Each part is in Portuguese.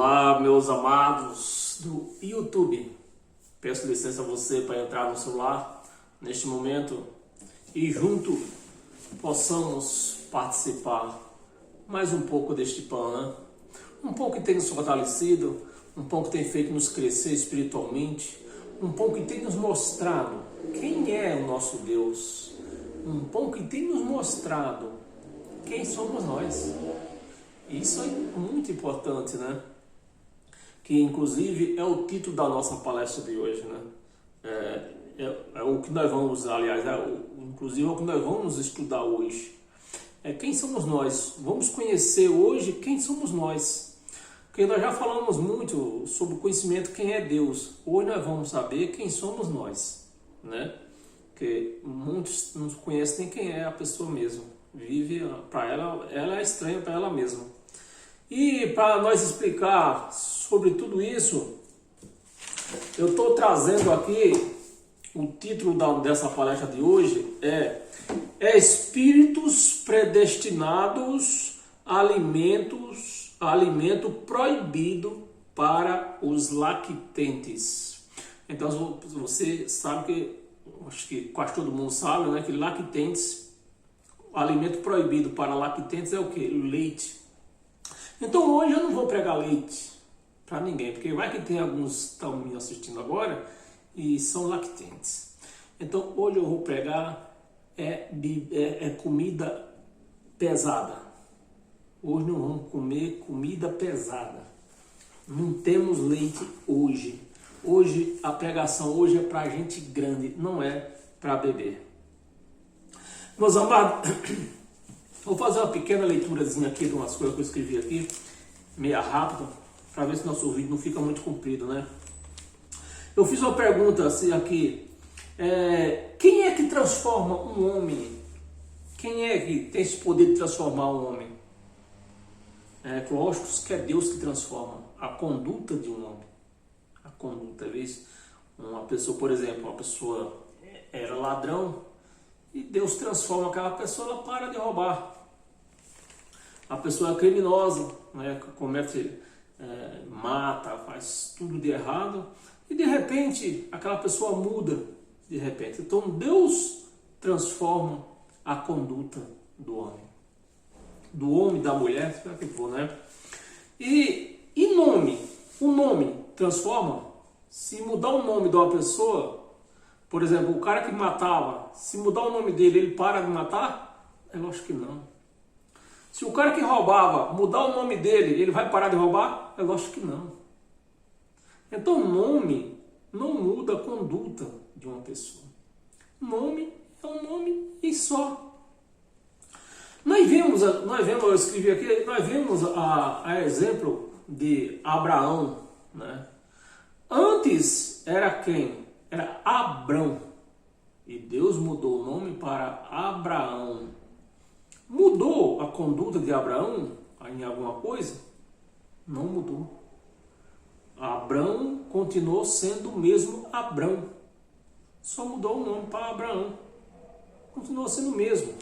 Olá, meus amados do YouTube. Peço licença a você para entrar no celular neste momento e junto possamos participar mais um pouco deste pão, né? Um pão que tem nos fortalecido, um pão que tem feito nos crescer espiritualmente, um pão que tem nos mostrado quem é o nosso Deus, um pão que tem nos mostrado quem somos nós. Isso é muito importante, né? Que inclusive é o título da nossa palestra de hoje, né? É o que nós vamos, aliás, inclusive é o que nós vamos estudar hoje. Quem somos nós? Vamos conhecer hoje quem somos nós. Porque nós já falamos muito sobre o conhecimento quem é Deus. Hoje nós vamos saber quem somos nós, né? Porque muitos não conhecem nem quem é a pessoa mesmo. Vive, para ela é estranha para ela mesma. E para nós explicar sobre tudo isso, eu estou trazendo aqui o título dessa palestra de hoje é Espíritos Predestinados, Alimento Proibido para os Lactentes. Então você sabe que, acho que quase todo mundo sabe, né, que lactentes, alimento proibido para lactentes é o que? Leite. Então hoje eu não vou pregar leite para ninguém, porque vai que tem alguns que estão me assistindo agora e são lactentes. Então hoje eu vou pregar comida pesada. Hoje não vamos comer comida pesada. Não temos leite hoje. Hoje a pregação hoje é para gente grande, não é para beber. Meus amados, vou fazer uma pequena leiturazinha aqui de umas coisas que eu escrevi aqui, meia rápida, para ver se nosso vídeo não fica muito comprido, né? Eu fiz uma pergunta assim aqui, quem é que transforma um homem? Quem é que tem esse poder de transformar um homem? Lógico que é Deus que transforma a conduta de um homem. A conduta, às vezes, uma pessoa, por exemplo, uma pessoa era ladrão, e Deus transforma aquela pessoa, ela para de roubar. A pessoa é criminosa, né, comete, mata, faz tudo de errado, e de repente aquela pessoa muda, de repente. Então Deus transforma a conduta do homem, da mulher, espera que for, né? E o nome transforma? Se mudar o nome de uma pessoa, por exemplo, o cara que matava, se mudar o nome dele, ele para de matar? Eu acho que não. Se o cara que roubava, mudar o nome dele, ele vai parar de roubar? Eu acho que não. Então o nome não muda a conduta de uma pessoa. Nome é um nome e só. Nós vemos, eu escrevi aqui, nós vemos a exemplo de Abraão, né? Antes era quem? Era Abrão. E Deus mudou o nome para Abraão. Mudou a conduta de Abraão em alguma coisa? Não mudou. Abrão continuou sendo o mesmo Abrão. Só mudou o nome para Abraão. Continuou sendo o mesmo.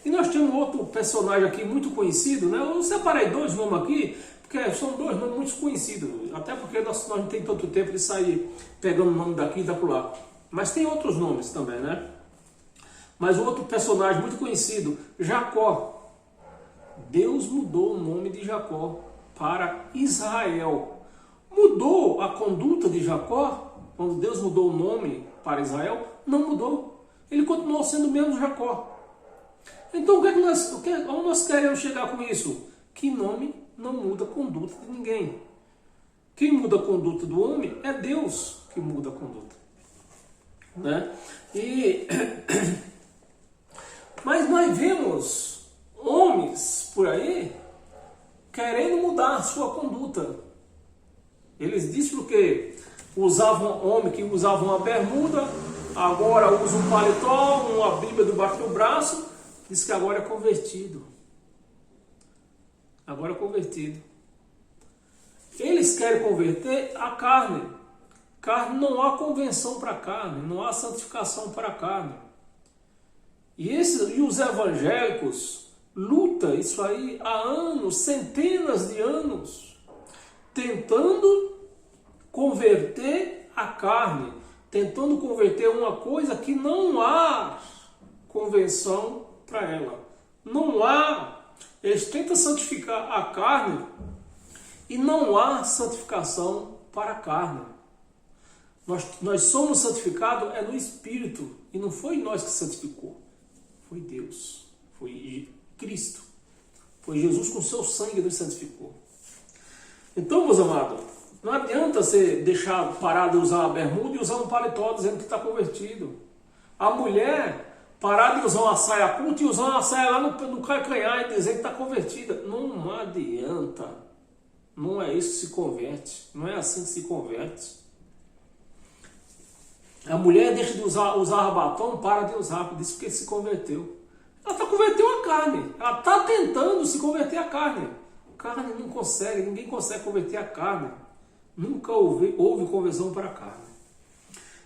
E nós temos outro personagem aqui muito conhecido, né? Eu separei dois nomes aqui, porque são dois nomes muito conhecidos. Até porque nós não temos tanto tempo de sair pegando o nome daqui e da lá. Mas tem outros nomes também, né? Mas outro personagem muito conhecido, Jacó. Deus mudou o nome de Jacó para Israel. Mudou a conduta de Jacó? Quando Deus mudou o nome para Israel? Não mudou. Ele continuou sendo o mesmo Jacó. Então onde nós queremos chegar com isso? Que nome não muda a conduta de ninguém. Quem muda a conduta do homem é Deus que muda a conduta, né? Mas nós vemos homens por aí querendo mudar a sua conduta. Eles dizem porque homem que usava uma bermuda, agora usa um paletó, uma Bíblia debaixo do braço, diz que agora é convertido. Agora é convertido. Eles querem converter a carne. Carne, não há convenção para a carne, não há santificação para a carne. E os evangélicos lutam isso aí há anos, centenas de anos. tentando converter a carne, tentando converter uma coisa que não há convenção para ela. Não há. Eles tentam santificar a carne e não há santificação para a carne. Nós somos santificados no Espírito, e não foi nós que santificou, foi Deus, foi Cristo, foi Jesus com seu sangue nos santificou. Então, meus amados, não adianta você deixar parar de usar a bermuda e usar um paletó dizendo que está convertido. A mulher parar de usar uma saia curta e usar uma saia lá no calcanhar e dizer que está convertida. Não adianta. Não é isso que se converte. Não é assim que se converte. A mulher deixa de usar batom, para de usar, diz que se converteu. Ela está convertendo a carne. Ela está tentando se converter a carne. A carne não consegue, ninguém consegue converter a carne. Nunca houve conversão para a carne.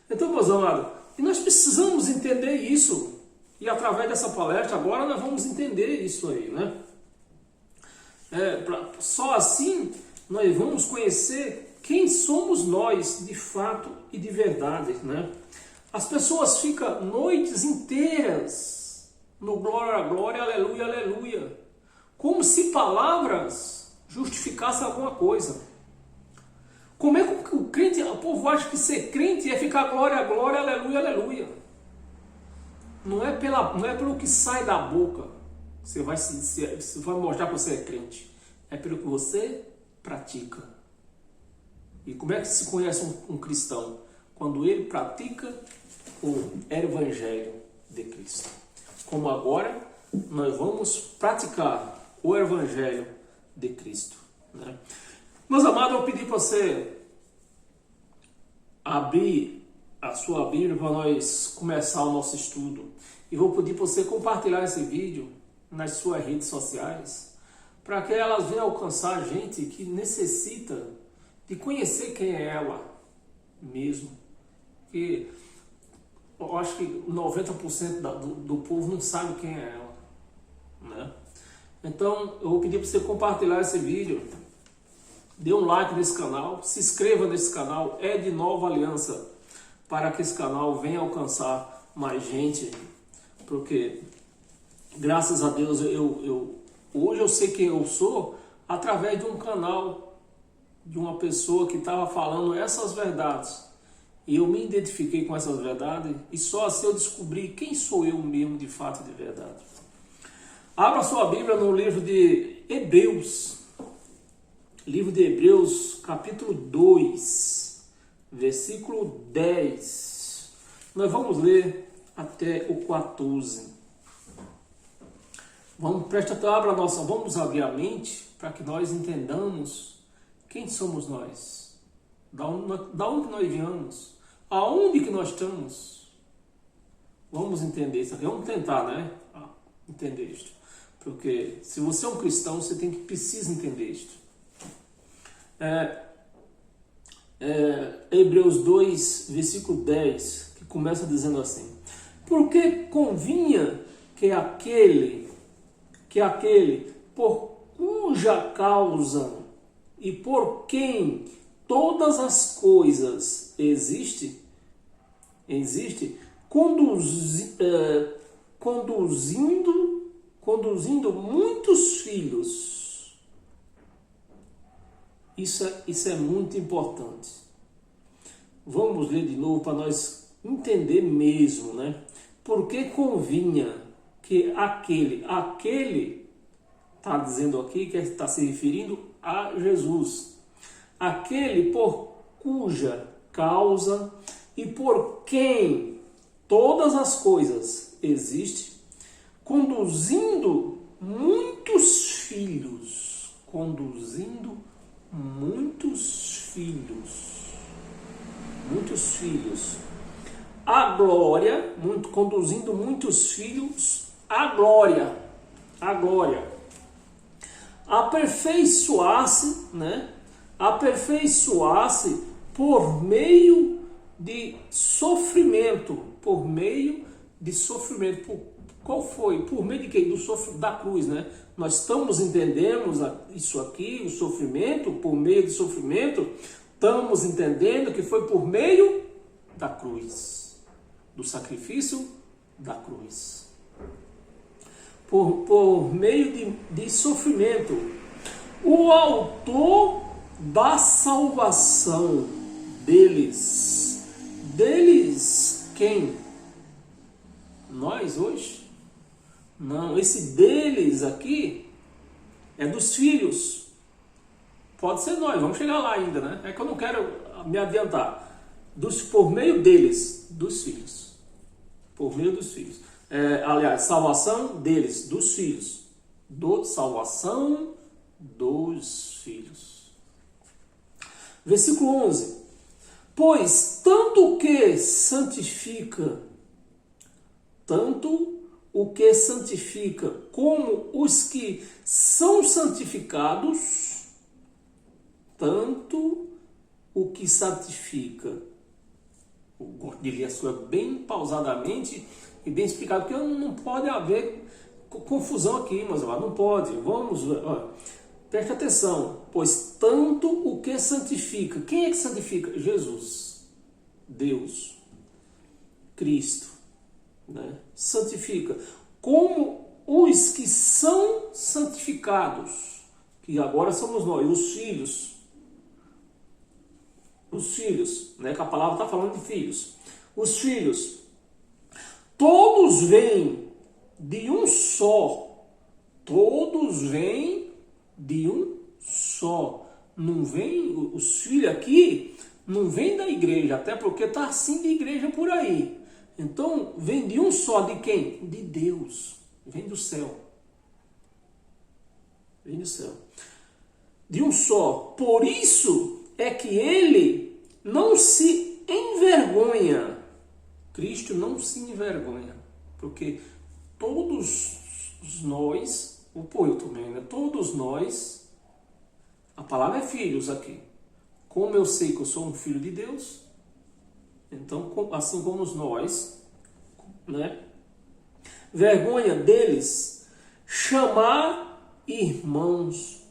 Então, meus amados, e nós precisamos entender isso. E através dessa palestra, agora nós vamos entender isso aí, né? Só assim nós vamos conhecer quem somos nós de fato e de verdade, né? As pessoas ficam noites inteiras no glória, glória, aleluia, aleluia, como se palavras justificassem alguma coisa. Como é que o crente, o povo acha que ser crente é ficar glória, glória, aleluia, aleluia? Não é pelo que sai da boca você vai mostrar que você é crente. É pelo que você pratica. E como é que se conhece um cristão? Quando ele pratica o evangelho de Cristo. Como agora nós vamos praticar o evangelho de Cristo, né? Meus amados, eu pedi para você abrir a sua Bíblia para nós começar o nosso estudo. E vou pedir para você compartilhar esse vídeo nas suas redes sociais, para que elas venham alcançar gente que necessita de conhecer quem é ela mesmo. Porque eu acho que 90% do povo não sabe quem é ela, né? Então eu vou pedir para você compartilhar esse vídeo, dê um like nesse canal, se inscreva nesse canal, é de Nova Aliança, para que esse canal venha alcançar mais gente, porque graças a Deus hoje eu sei quem eu sou através de um canal, de uma pessoa que estava falando essas verdades, e eu me identifiquei com essas verdades, e só assim eu descobri quem sou eu mesmo de fato e de verdade. Abra sua Bíblia no livro de Hebreus. Livro de Hebreus, capítulo 2, versículo 10. Nós vamos ler até o 14. Vamos abrir a mente para que nós entendamos quem somos nós. Da onde nós viemos? Aonde que nós estamos? Vamos entender isso aqui. Vamos tentar, né? Entender isto. Porque se você é um cristão, você precisa entender isto. Hebreus 2, versículo 10, que começa dizendo assim: porque convinha que aquele por cuja causa e por quem todas as coisas existe, conduzindo muitos filhos. Isso é muito importante. Vamos ler de novo para nós entender mesmo, né? Porque convinha que aquele está dizendo aqui que está se referindo a Jesus, aquele por cuja causa e por quem todas as coisas existem, conduzindo muitos filhos, a glória, conduzindo muitos filhos à glória, aperfeiçoar-se, né? Aperfeiçoar-se por meio de sofrimento, qual foi? Por meio de quê? Da cruz, né? nós estamos entendendo isso aqui, o sofrimento, por meio do sofrimento, estamos entendendo que foi por meio da cruz, do sacrifício da cruz. Por meio de sofrimento. O autor da salvação deles. Deles quem? Nós hoje? Não, esse deles aqui é dos filhos. Pode ser nós, vamos chegar lá ainda, né? É que eu não quero me adiantar. Por meio deles, dos filhos. Por meio dos filhos. Aliás, salvação deles, dos filhos. Salvação dos filhos. Versículo 11. Pois tanto o que santifica, como os que são santificados, tanto o que santifica. Eu gosto de ler as coisas bem pausadamente e bem explicado, porque não pode haver confusão aqui, mas não pode. Vamos, preste atenção. Pois tanto o que santifica. Quem é que santifica? Jesus, Deus, Cristo, né? Santifica. Como os que são santificados, que agora somos nós, os filhos. Os filhos, né? Que a palavra está falando de filhos. Os filhos, todos vêm de um só. Todos vêm de um só. Não vem, os filhos aqui, não vem da igreja, até porque está assim de igreja por aí. Então, vem de um só, de quem? De Deus. Vem do céu. Vem do céu. De um só. Por isso é que ele não se envergonha. Cristo não se envergonha. Porque todos nós, eu também, né? Todos nós, a palavra é filhos aqui. Como eu sei que eu sou um filho de Deus, então, assim como nós, né? Vergonha deles chamar irmãos,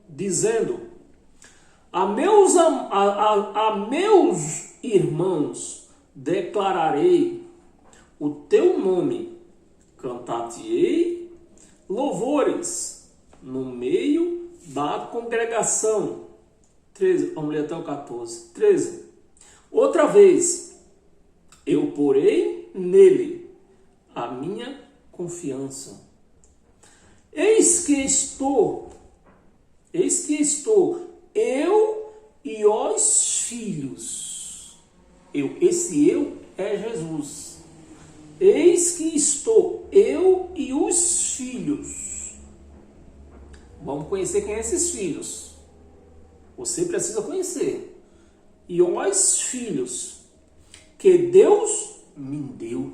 dizendo: a meus irmãos declararei o teu nome, cantar-te-ei louvores no meio da congregação. 13, vamos ler até o 14. 13. Outra vez, eu porei nele a minha confiança. Eis que estou, eu e os filhos. Esse eu é Jesus. Eis que estou, eu e os filhos. Vamos conhecer quem é esses filhos. Você precisa conhecer. E os filhos que Deus me deu.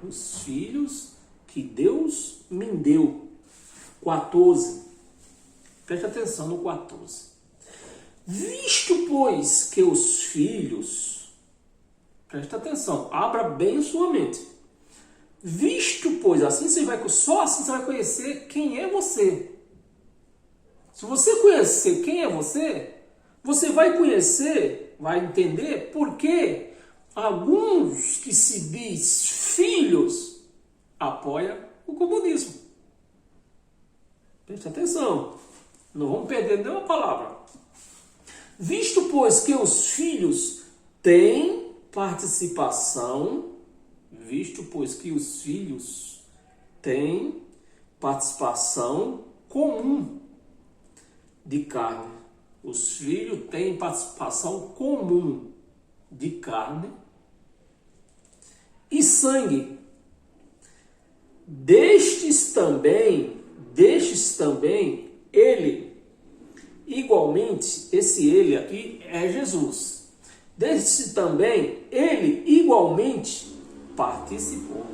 Os filhos que Deus me deu. 14. Preste atenção no 14. Visto, pois, que os filhos... Preste atenção, abra bem sua mente. Visto, pois, só assim você vai conhecer quem é você. Se você conhecer quem é você, você vai conhecer, vai entender por que alguns que se diz filhos apoiam o comunismo. Preste atenção, não vamos perder nenhuma palavra. Visto, pois, que os filhos têm participação, comum de carne. Os filhos têm participação comum de carne e sangue. Destes também, ele, igualmente, esse ele aqui é Jesus. Destes também, ele igualmente participou.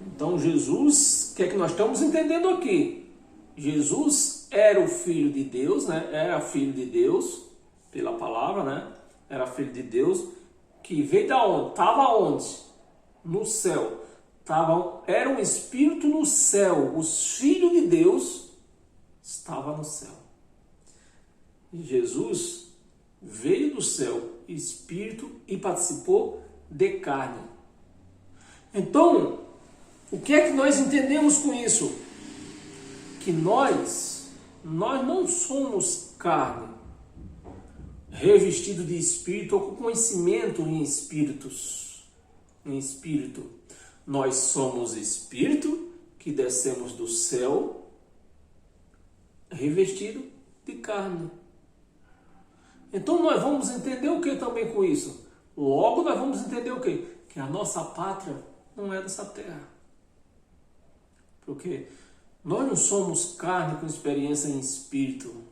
Então, Jesus, o que é que nós estamos entendendo aqui? Jesus era o Filho de Deus, né? Era Filho de Deus, pela palavra, né? Era Filho de Deus, que veio da onde? Estava onde? No céu. era um espírito no céu. Os filhos de Deus estavam no céu. E Jesus veio do céu, espírito, e participou de carne. Então, o que é que nós entendemos com isso? Que nós não somos carne, revestido de espírito ou com conhecimento em espíritos. Em espírito. Nós somos espírito que descemos do céu, revestido de carne. Então nós vamos entender o que também com isso? Logo nós vamos entender o que? Que a nossa pátria não é dessa terra. Porque nós não somos carne com experiência em espírito.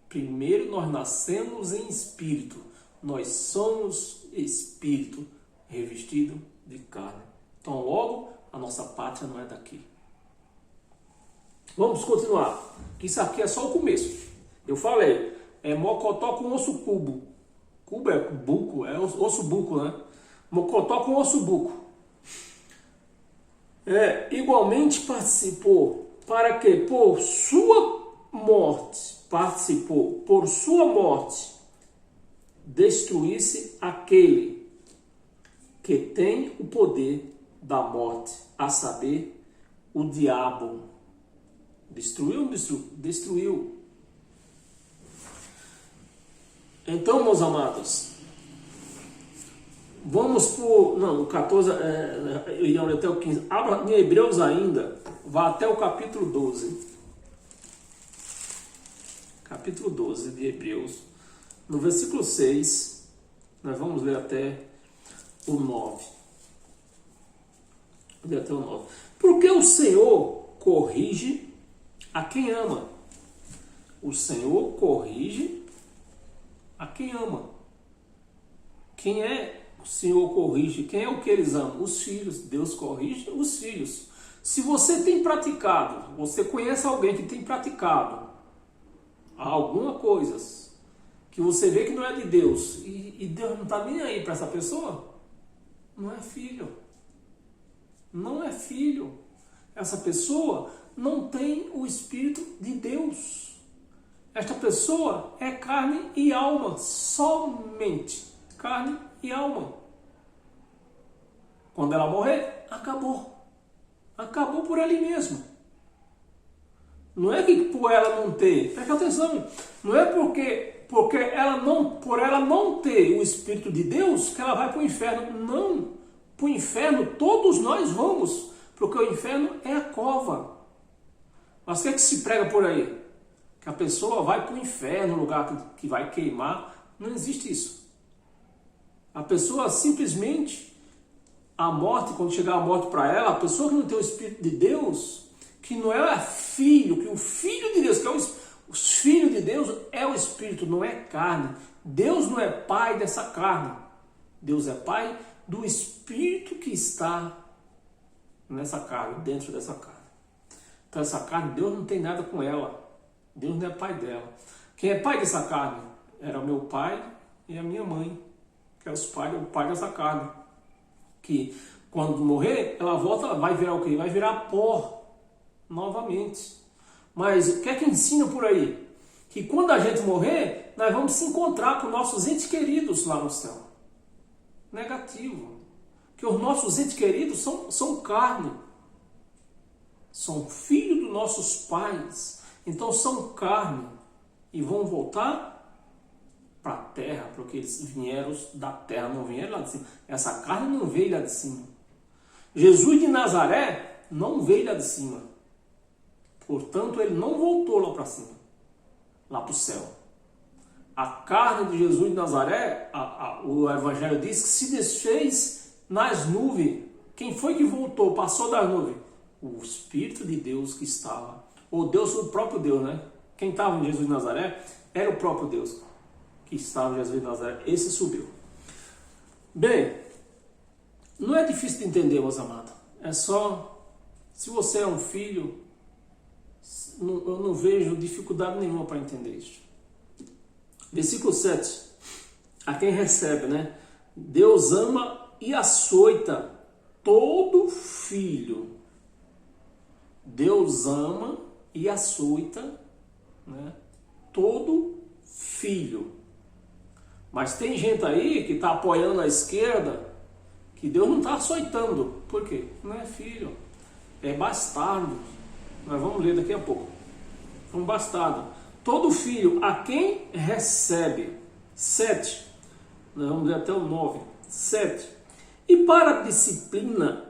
Primeiro nós nascemos em espírito. Nós somos espírito revestido de carne. Então logo a nossa pátria não é daqui. Vamos continuar. Isso aqui é só o começo. Eu falei, é mocotó com osso cubo. Cubo é buco, é osso buco, né? Mocotó com osso buco. Igualmente participou para que por sua morte, destruísse aquele que tem o poder da morte, a saber, o diabo. Destruiu. Então, meus amados, vamos por... Não, o 14, eu ia até o 15. Abra em Hebreus ainda, vá até o capítulo 12. Capítulo 12 de Hebreus. No versículo 6, nós vamos ler até o 9. Até o 9. Porque o Senhor corrige a quem ama. O Senhor corrige a quem ama. Quem é o Senhor corrige? Quem é o que eles amam? Os filhos. Deus corrige os filhos. Se você tem praticado, você conhece alguém que tem praticado alguma coisa que você vê que não é de Deus e Deus não está nem aí para essa pessoa, não é filho. Não é filho. Essa pessoa não tem o Espírito de Deus. Esta pessoa é carne e alma, somente carne e alma. Quando ela morrer, acabou. Acabou por ali mesmo. Não é que por ela não ter, preste atenção, não é porque por ela não ter o Espírito de Deus que ela vai para o inferno. Não, para o inferno todos nós vamos, porque o inferno é a cova. Mas o que é que se prega por aí? Que a pessoa vai para o inferno, lugar que vai queimar. Não existe isso. A pessoa simplesmente, a morte, quando chegar a morte para ela, a pessoa que não tem o Espírito de Deus, que não é filho, que o Filho de Deus, que é o Filho de Deus é o Espírito, não é carne. Deus não é pai dessa carne. Deus é pai do Espírito que está nessa carne, dentro dessa carne. Então essa carne, Deus não tem nada com ela. Deus não é pai dela. Quem é pai dessa carne? Era o meu pai e a minha mãe, que é o pai dessa carne. Que quando morrer, ela volta, vai virar o quê? Vai virar pó novamente. Mas o que é que ensina por aí? Que quando a gente morrer, nós vamos se encontrar com nossos entes queridos lá no céu. Negativo. Que os nossos entes queridos são carne. São filhos dos nossos pais. Então são carne. E vão voltar para a terra, porque eles vieram da terra, não vieram lá de cima. Essa carne não veio lá de cima. Jesus de Nazaré não veio lá de cima. Portanto, ele não voltou lá para cima, lá para o céu. A carne de Jesus de Nazaré, o Evangelho diz que se desfez nas nuvens. Quem foi que voltou, passou das nuvens? O Espírito de Deus que estava. Ou Deus, o próprio Deus, né? Quem estava em Jesus de Nazaré era o próprio Deus que estava em Jesus de Nazaré. Esse subiu. Bem, não é difícil de entender, meus amados. É só, se você é um filho, eu não vejo dificuldade nenhuma para entender isso. Versículo 7. A quem recebe, né? Deus ama e açoita todo filho Deus ama e açoita, né? Todo filho. Mas tem gente aí que está apoiando a esquerda que Deus não está açoitando. Por quê? Não é filho, é bastardo. Nós vamos ler daqui a pouco. Um bastardo. Todo filho a quem recebe. 7. Nós vamos ler até o 9. 7. E para a disciplina,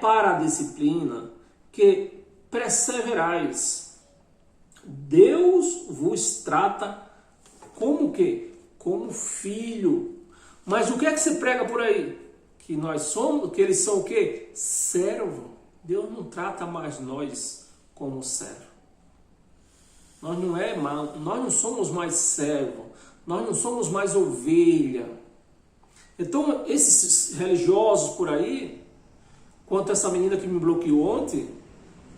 para a disciplina que perseverais. Deus vos trata como que? Como filho. Mas o que é que você prega por aí? Que nós somos, que eles são o quê? Servo. Deus não trata mais nós como servo. Nós não somos mais servo. Nós não somos mais ovelha. Então, esses religiosos por aí, quanto essa menina que me bloqueou ontem,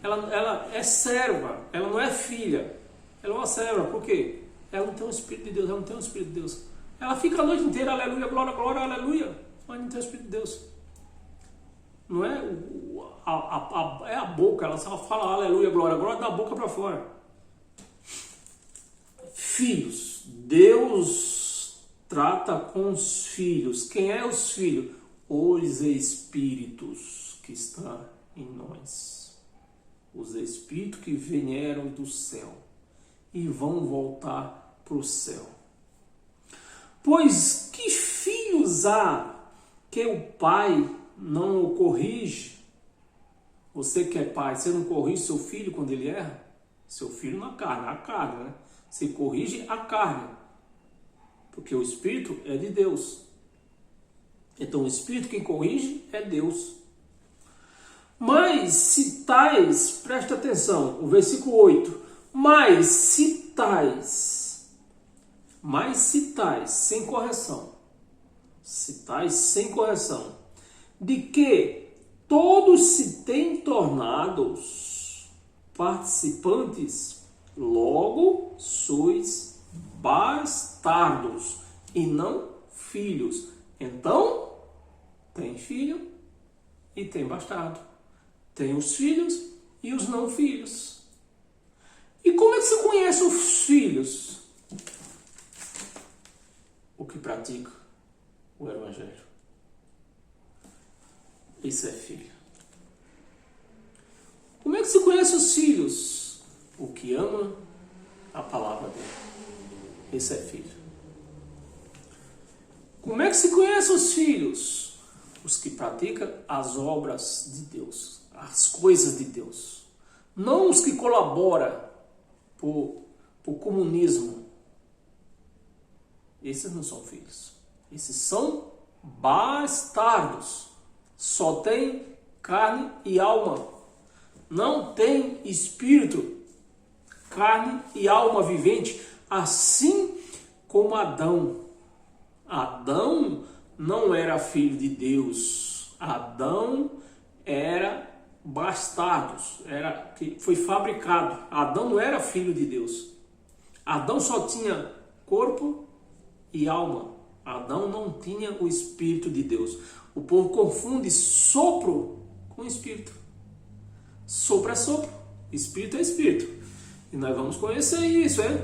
ela é serva, ela não é filha. Ela é uma serva, por quê? Ela não tem o Espírito de Deus, ela não tem o Espírito de Deus. Ela fica a noite inteira, aleluia, glória, glória, aleluia, mas não tem o Espírito de Deus. Não é é a boca, ela só fala aleluia, glória, glória, da boca para fora. Filhos, Deus trata com os filhos. Quem é os filhos? Os espíritos que estão em nós. Os espíritos que vieram do céu e vão voltar para o céu. Pois que filhos há que o pai não o corrige? Você que é pai, você não corrige seu filho quando ele erra? Seu filho na carne, a carne, né? Você corrige a carne, porque o Espírito é de Deus. Então o Espírito quem corrige é Deus. Mas se tais, presta atenção, o versículo 8, mas se tais, sem correção, de que todos se têm tornados participantes, logo sois bastardos e não filhos. Então, tem filho e tem bastardo. Tem os filhos e os não filhos. E como é que você conhece os filhos? O que pratica o Evangelho. Isso é filho. Como é que você conhece os filhos? O que ama a palavra dele. Esse é filho. Como é que se conhece os filhos? Os que praticam as obras de Deus, as coisas de Deus. Não os que colaboram por comunismo. Esses não são filhos. Esses são bastardos. Só tem carne e alma. Não tem espírito. Carne e alma vivente. Assim como Adão. Adão não era filho de Deus. Adão era bastardo, foi fabricado. Adão não era filho de Deus. Adão só tinha corpo e alma. Adão não tinha o Espírito de Deus. O povo confunde sopro com espírito. Sopro é sopro, espírito é espírito. E nós vamos conhecer isso, hein?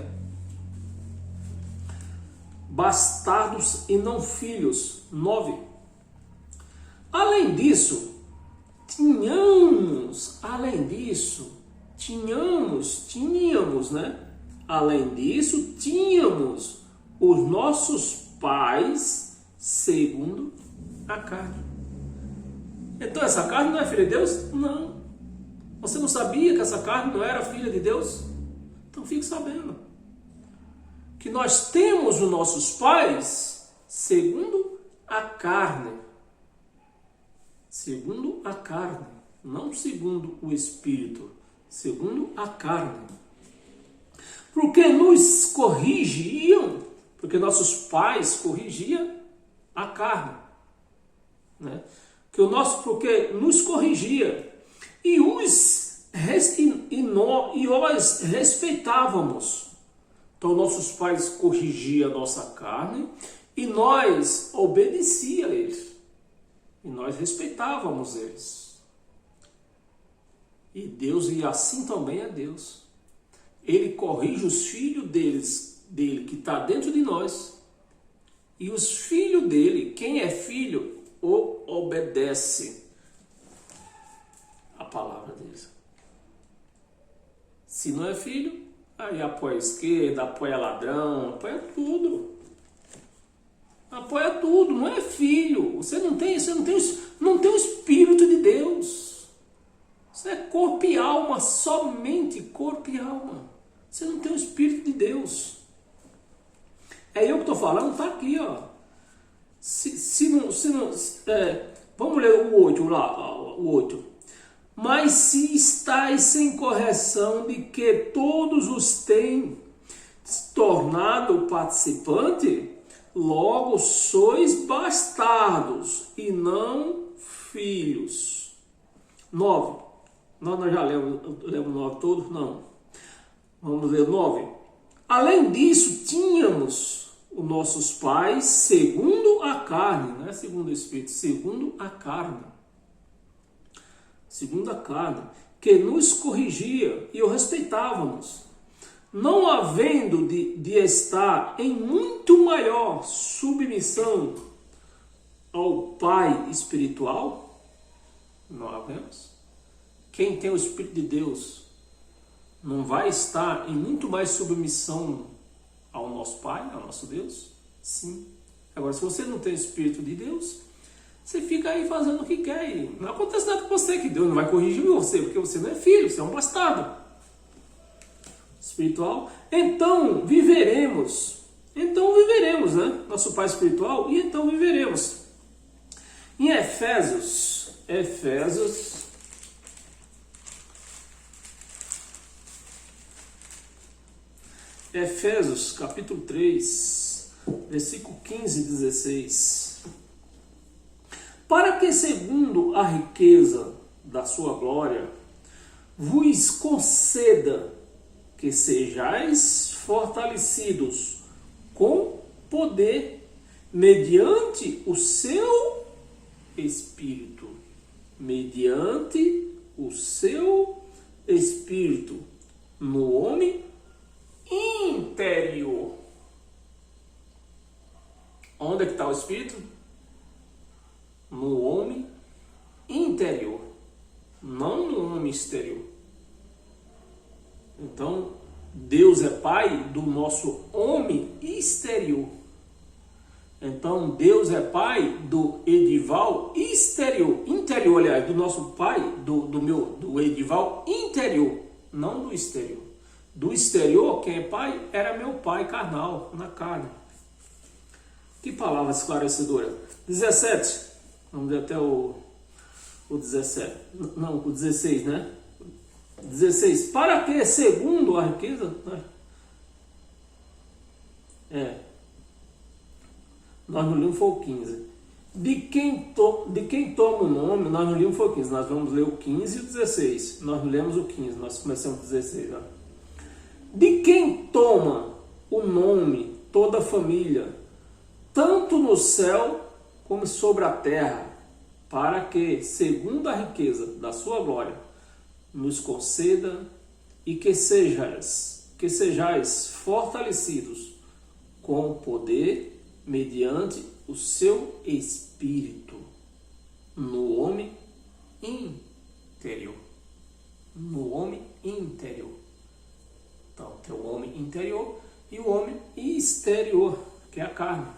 Bastardos e não filhos. 9. Além disso, tínhamos, né? Além disso, tínhamos os nossos pais segundo a carne. Então essa carne não é filha de Deus? Não. Você não sabia que essa carne não era filha de Deus? Então fique sabendo que nós temos os nossos pais segundo a carne. Segundo a carne, não segundo o Espírito, segundo a carne. Porque nos corrigiam, porque nossos pais corrigiam a carne, né? Porque nos corrigia e nós respeitávamos. Então nossos pais corrigiam a nossa carne e nós obedecíamos a eles. E nós respeitávamos eles. E Deus, e assim também é Deus. Ele corrige os filhos dele que está dentro de nós. E os filhos dele, quem é filho, obedece a palavra deles. Se não é filho, aí apoia a esquerda, apoia ladrão, apoia tudo. Apoia tudo, não é filho. Você não tem o Espírito de Deus. Você é corpo e alma, somente corpo e alma. Você não tem o Espírito de Deus. É eu que estou falando, está aqui, ó. Vamos ler o 8 lá, o 8. Mas se estáis sem correção de que todos os têm tornado participante, logo sois bastardos e não filhos. 9. Nós já lemos 9 todos? Não. Vamos ler 9. Além disso, tínhamos os nossos pais segundo a carne, não é segundo o Espírito, segundo a carne. Segundo a carne, que nos corrigia e o respeitávamos, não havendo de estar em muito maior submissão ao Pai espiritual. Não havemos. Quem tem o Espírito de Deus não vai estar em muito mais submissão ao nosso Pai, ao nosso Deus? Sim. Agora, se você não tem o Espírito de Deus, você fica aí fazendo o que quer e não acontece nada com você, que Deus não vai corrigir você, porque você não é filho, você é um bastardo espiritual. Então viveremos, né? Nosso Pai espiritual, e então viveremos. Em Efésios capítulo 3, versículo 15 e 16. Para que, segundo a riqueza da sua glória, vos conceda que sejais fortalecidos com poder, mediante o seu Espírito. Mediante o seu Espírito, no homem interior. Onde é que está o Espírito? No homem interior, não no homem exterior. Então, Deus é Pai do nosso homem exterior. Então, Deus é Pai do Edival exterior, interior, aliás, do nosso Pai, do Edival interior, não do exterior. Do exterior, quem é pai era meu pai carnal, na carne. Que palavra esclarecedora. 17. Vamos ver até o 17. Não, o 16, né? 16. Para que, segundo a riqueza... Nós não lemos foi o 15. De quem toma o nome, nós não lemos foi o 15. Nós vamos ler o 15 e o 16. Nós não lemos o 15, nós começamos o 16. Ó. De quem toma o nome toda a família, tanto no céu como sobre a terra, para que, segundo a riqueza da sua glória, nos conceda e que sejais fortalecidos com poder mediante o seu Espírito no homem interior. No homem interior. Então, tem o homem interior e o homem exterior, que é a carne.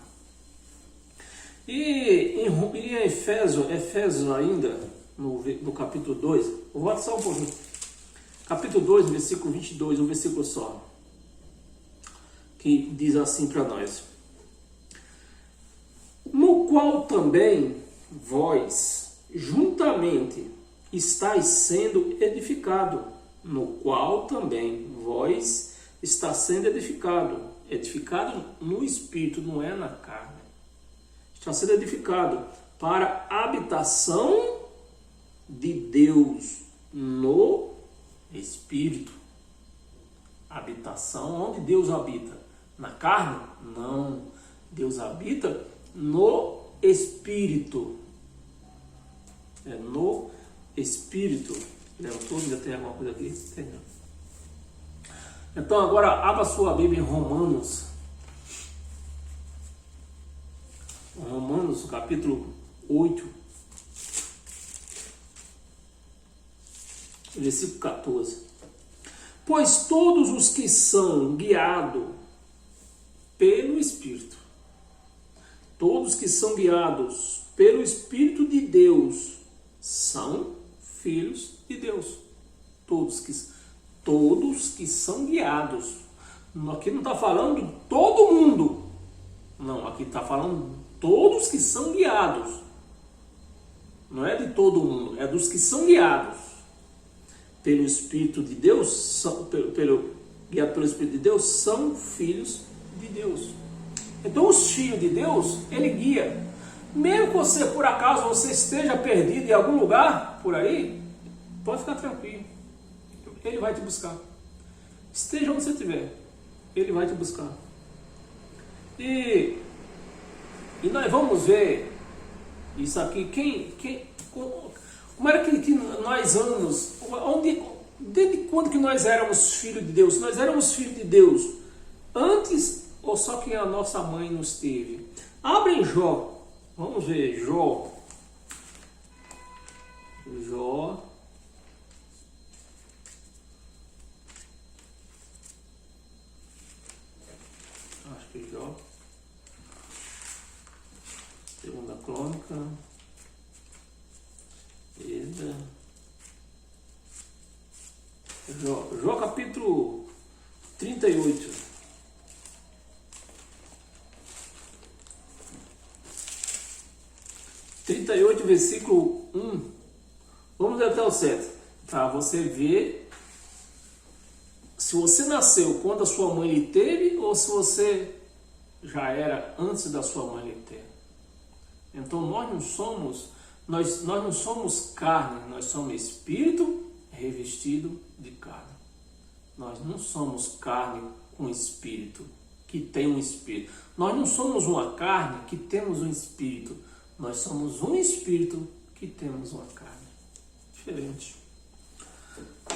E em Efésios ainda, no capítulo 2, eu vou só um pouquinho. Capítulo 2, versículo 22, um versículo só, que diz assim para nós: no qual também vós juntamente estáis sendo edificado, no qual também vós está sendo edificado no Espírito, não é na carne, está sendo edificado para a habitação de Deus no Espírito. Habitação, onde Deus habita? Na carne? Não, Deus habita no Espírito. É no Espírito. Levantou? Ainda tem alguma coisa aqui? Tem não. Então agora abra sua Bíblia em Romanos. Romanos capítulo 8. Versículo 14. Pois todos os que são guiados pelo Espírito, todos que são guiados pelo Espírito de Deus, são filhos de Deus. Todos que são guiados. Aqui não está falando todo mundo. Não, aqui está falando todos que são guiados. Não é de todo mundo, é dos que são guiados pelo Espírito de Deus, guiado pelo Espírito de Deus, são filhos de Deus. Então os filhos de Deus, ele guia. Mesmo que você, por acaso, você esteja perdido em algum lugar por aí, pode ficar tranquilo. Ele vai te buscar. Esteja onde você estiver, ele vai te buscar. E nós vamos ver isso aqui. Como era que nós éramos? Desde quando que nós éramos filhos de Deus? Nós éramos filhos de Deus antes ou só que a nossa mãe nos teve? Abre em Jó. Vamos ver, Jó. Acho que Jó. Segunda Crônica. Jó capítulo 38. Versículo 1. Vamos até o 7. Para você ver se você nasceu quando a sua mãe lhe teve ou se você já era antes da sua mãe lhe ter. Então nós não somos carne, nós somos espírito revestido de carne. Nós não somos carne com espírito, que tem um espírito. Nós não somos uma carne que temos um espírito. Nós somos um espírito que temos uma carne. Diferente.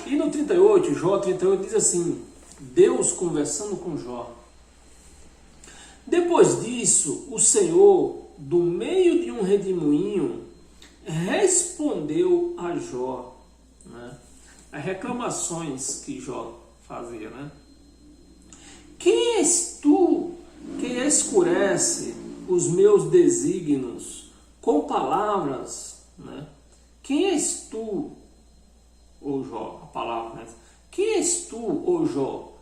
E no 38, Jó 38 diz assim, Deus conversando com Jó. Depois disso, o Senhor, do meio de um redemoinho, respondeu a Jó, né? As reclamações que Jó fazia, né? Quem és tu que escurece os meus desígnios com palavras, né? Quem és tu, ó Jó? A palavra, né? Quem és tu, ó Jó,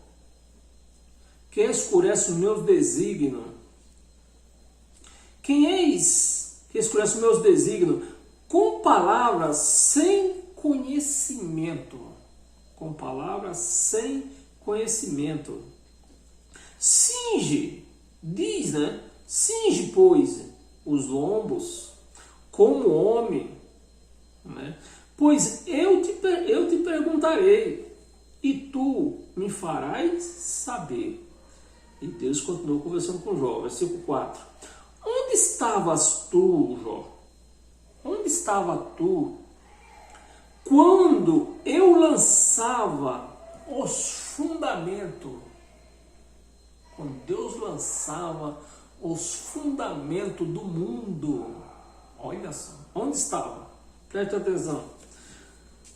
que escurece os meus desígnios? Quem és que escurece os meus desígnios com palavras sem conhecimento? Com palavras sem conhecimento. Cinge, diz, né? Cinge, pois, os lombos como homem, né? Pois eu te perguntarei e tu me farás saber. E Deus continuou conversando com Jó, versículo 4. Onde estavas tu, Jó? Onde estava tu quando eu lançava os fundamentos? Quando Deus lançava os fundamentos do mundo. Olha só, onde estava? Preste atenção.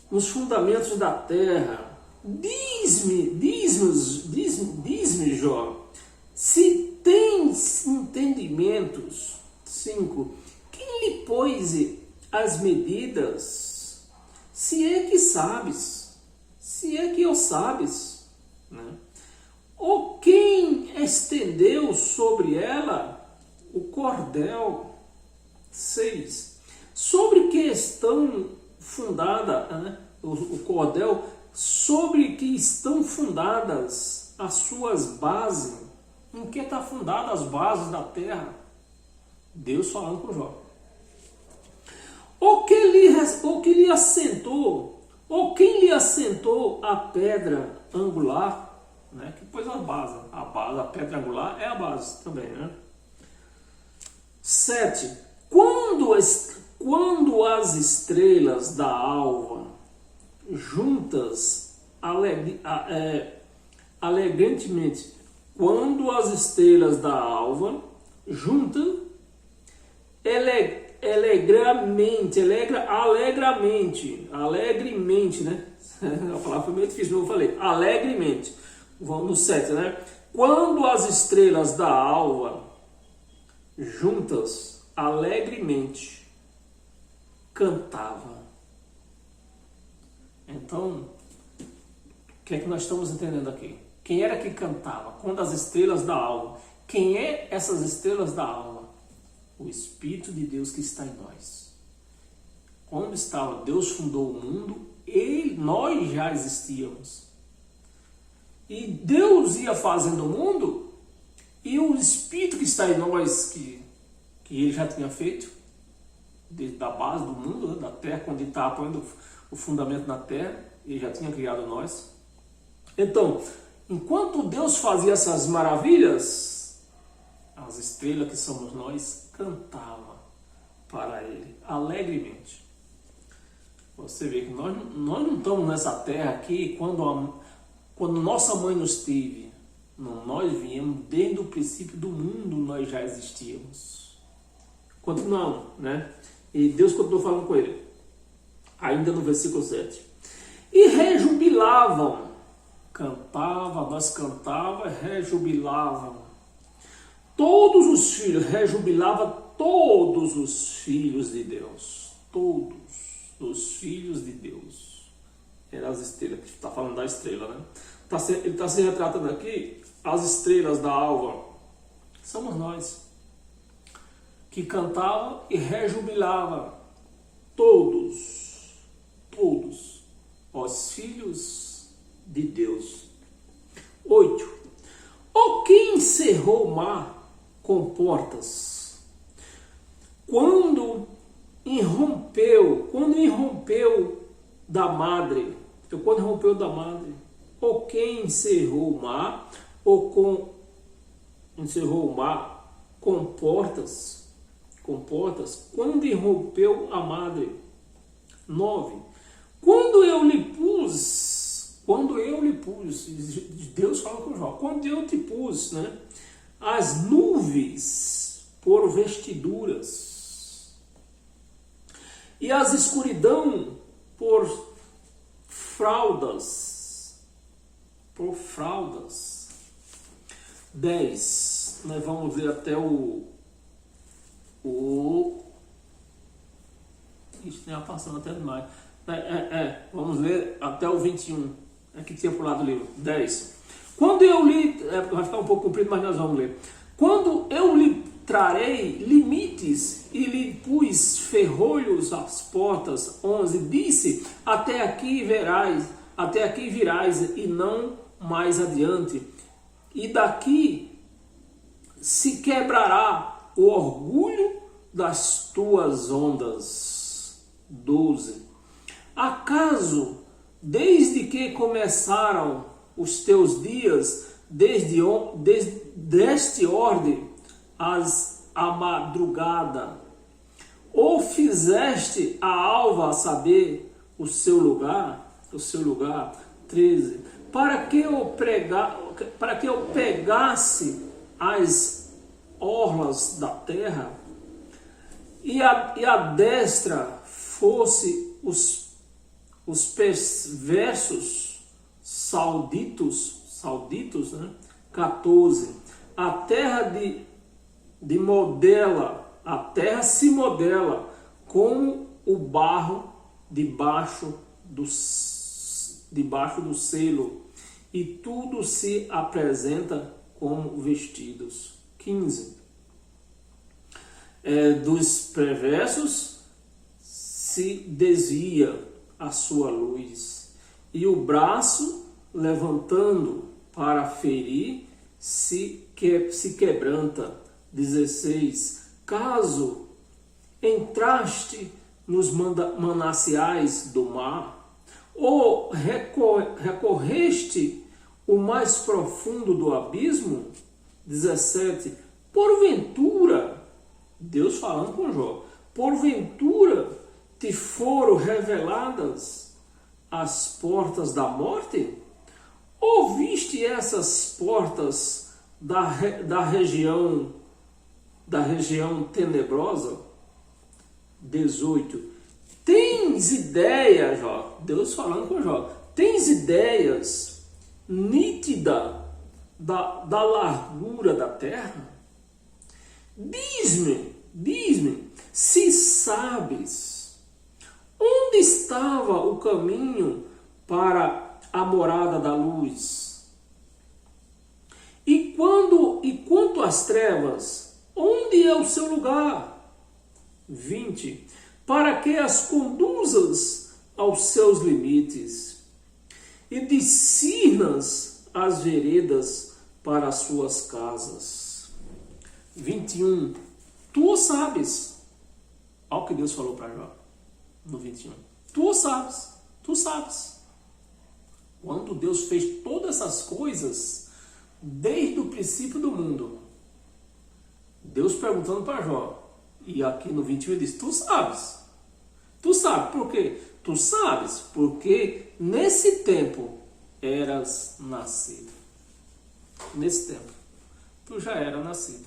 Os fundamentos da terra. Diz-me, Jó, se tens entendimentos. 5. Quem lhe pôs as medidas? Se é que sabes, se é que o sabes, né? Ou quem estendeu sobre ela o cordel? 6. Sobre que estão fundada, né? O cordel, sobre que estão fundadas as suas bases. Em que está fundada as bases da terra? Deus falando com Jó. Ou que lhe assentou, ou quem lhe assentou a pedra angular, né? Que pôs a base, a pedra angular é a base também, né? 7. Quando quando as estrelas da alva juntas alegremente, quando as estrelas da alva juntas alegremente, né? A palavra foi meio difícil, eu falei, alegremente. Vamos no 7, né? Quando as estrelas da alva juntas alegremente cantavam. Então, o que é que nós estamos entendendo aqui? Quem era que cantava? Quando as estrelas da alva. Quem é essas estrelas da alva? O Espírito de Deus que está em nós. Quando Deus fundou o mundo, nós já existíamos. E Deus ia fazendo o mundo, e o Espírito que está em nós, que Ele já tinha feito, desde a base do mundo, né, da terra, quando Ele estava pondo o fundamento na terra, Ele já tinha criado nós. Então, enquanto Deus fazia essas maravilhas, as estrelas que somos nós cantavam para Ele alegremente. Você vê que nós não estamos nessa terra aqui quando nossa mãe nos teve. Não, nós viemos desde o princípio do mundo, nós já existíamos. Continuamos, né? E Deus continuou falando com ele, ainda no versículo 7. E rejubilavam, nós cantava, rejubilavam. Todos os filhos, rejubilava todos os filhos de Deus. Todos os filhos de Deus. Eram as estrelas, que está falando da estrela, né? Ele está se retratando aqui, as estrelas da alva. Somos nós. Que cantavam e rejubilavam. Todos os filhos de Deus. 8. O que encerrou o mar com portas? Quando irrompeu da madre, ou quem encerrou o mar, encerrou o mar com portas, quando irrompeu a madre. 9. Quando eu lhe pus, Deus fala com Jó, quando eu te pus, né, as nuvens por vestiduras e as escuridão por fraldas. 10. Nós vamos ver até isso tem passando até demais. Vamos ler até o 21. Aqui tinha para o lado do livro. 10. Quando eu lhe... vai ficar um pouco comprido, mas nós vamos ler. Quando eu lhe trarei limites e lhe pus ferrolhos às portas. 11. Disse, até aqui virás e não mais adiante. E daqui se quebrará o orgulho das tuas ondas. 12. Acaso, desde que começaram os teus dias, deste ordem a madrugada, ou fizeste a alva saber o seu lugar? 13. Para que eu pegasse as orlas da terra e a destra fosse os perversos sauditos, né? 14. A terra se modela como o barro debaixo do selo, e tudo se apresenta como vestidos. 15. Dos perversos se desvia a sua luz, e o braço levantando para ferir se quebranta. 16. Caso entraste nos mananciais do mar, ou recorreste o mais profundo do abismo? 17. Porventura, Deus falando com Jó, Porventura te foram reveladas as portas da morte? Ou viste essas portas da região tenebrosa? 18. Tens ideia, Jó, Deus falando com Jó, tens ideias nítidas da largura da terra? Diz-me, se sabes, onde estava o caminho para a morada da luz? E quanto às trevas, onde é o seu lugar? 20. Para que as conduzas aos seus limites e discernas as veredas para as suas casas. 21. Tu o sabes. Olha o que Deus falou para Jó no 21. Tu o sabes. Quando Deus fez todas essas coisas, desde o princípio do mundo, Deus perguntando para Jó, e aqui no 21 ele diz, tu sabes. Tu sabes por quê? Tu sabes porque nesse tempo eras nascido. Nesse tempo, tu já era nascido.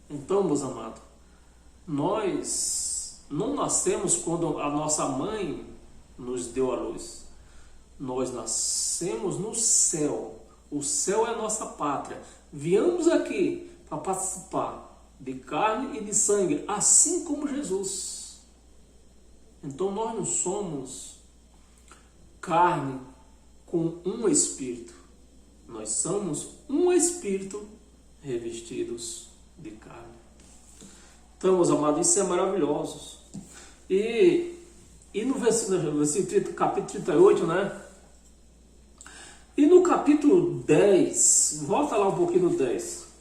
Então, meus amados, nós não nascemos quando a nossa mãe nos deu a luz. Nós nascemos no céu. O céu é a nossa pátria. Viemos aqui para participar de carne e de sangue, assim como Jesus. Então nós não somos carne com um espírito. Nós somos um espírito revestidos de carne. Então, meus amados, isso é maravilhoso. E no versículo capítulo 38, né? E no capítulo 10, volta lá um pouquinho no 10.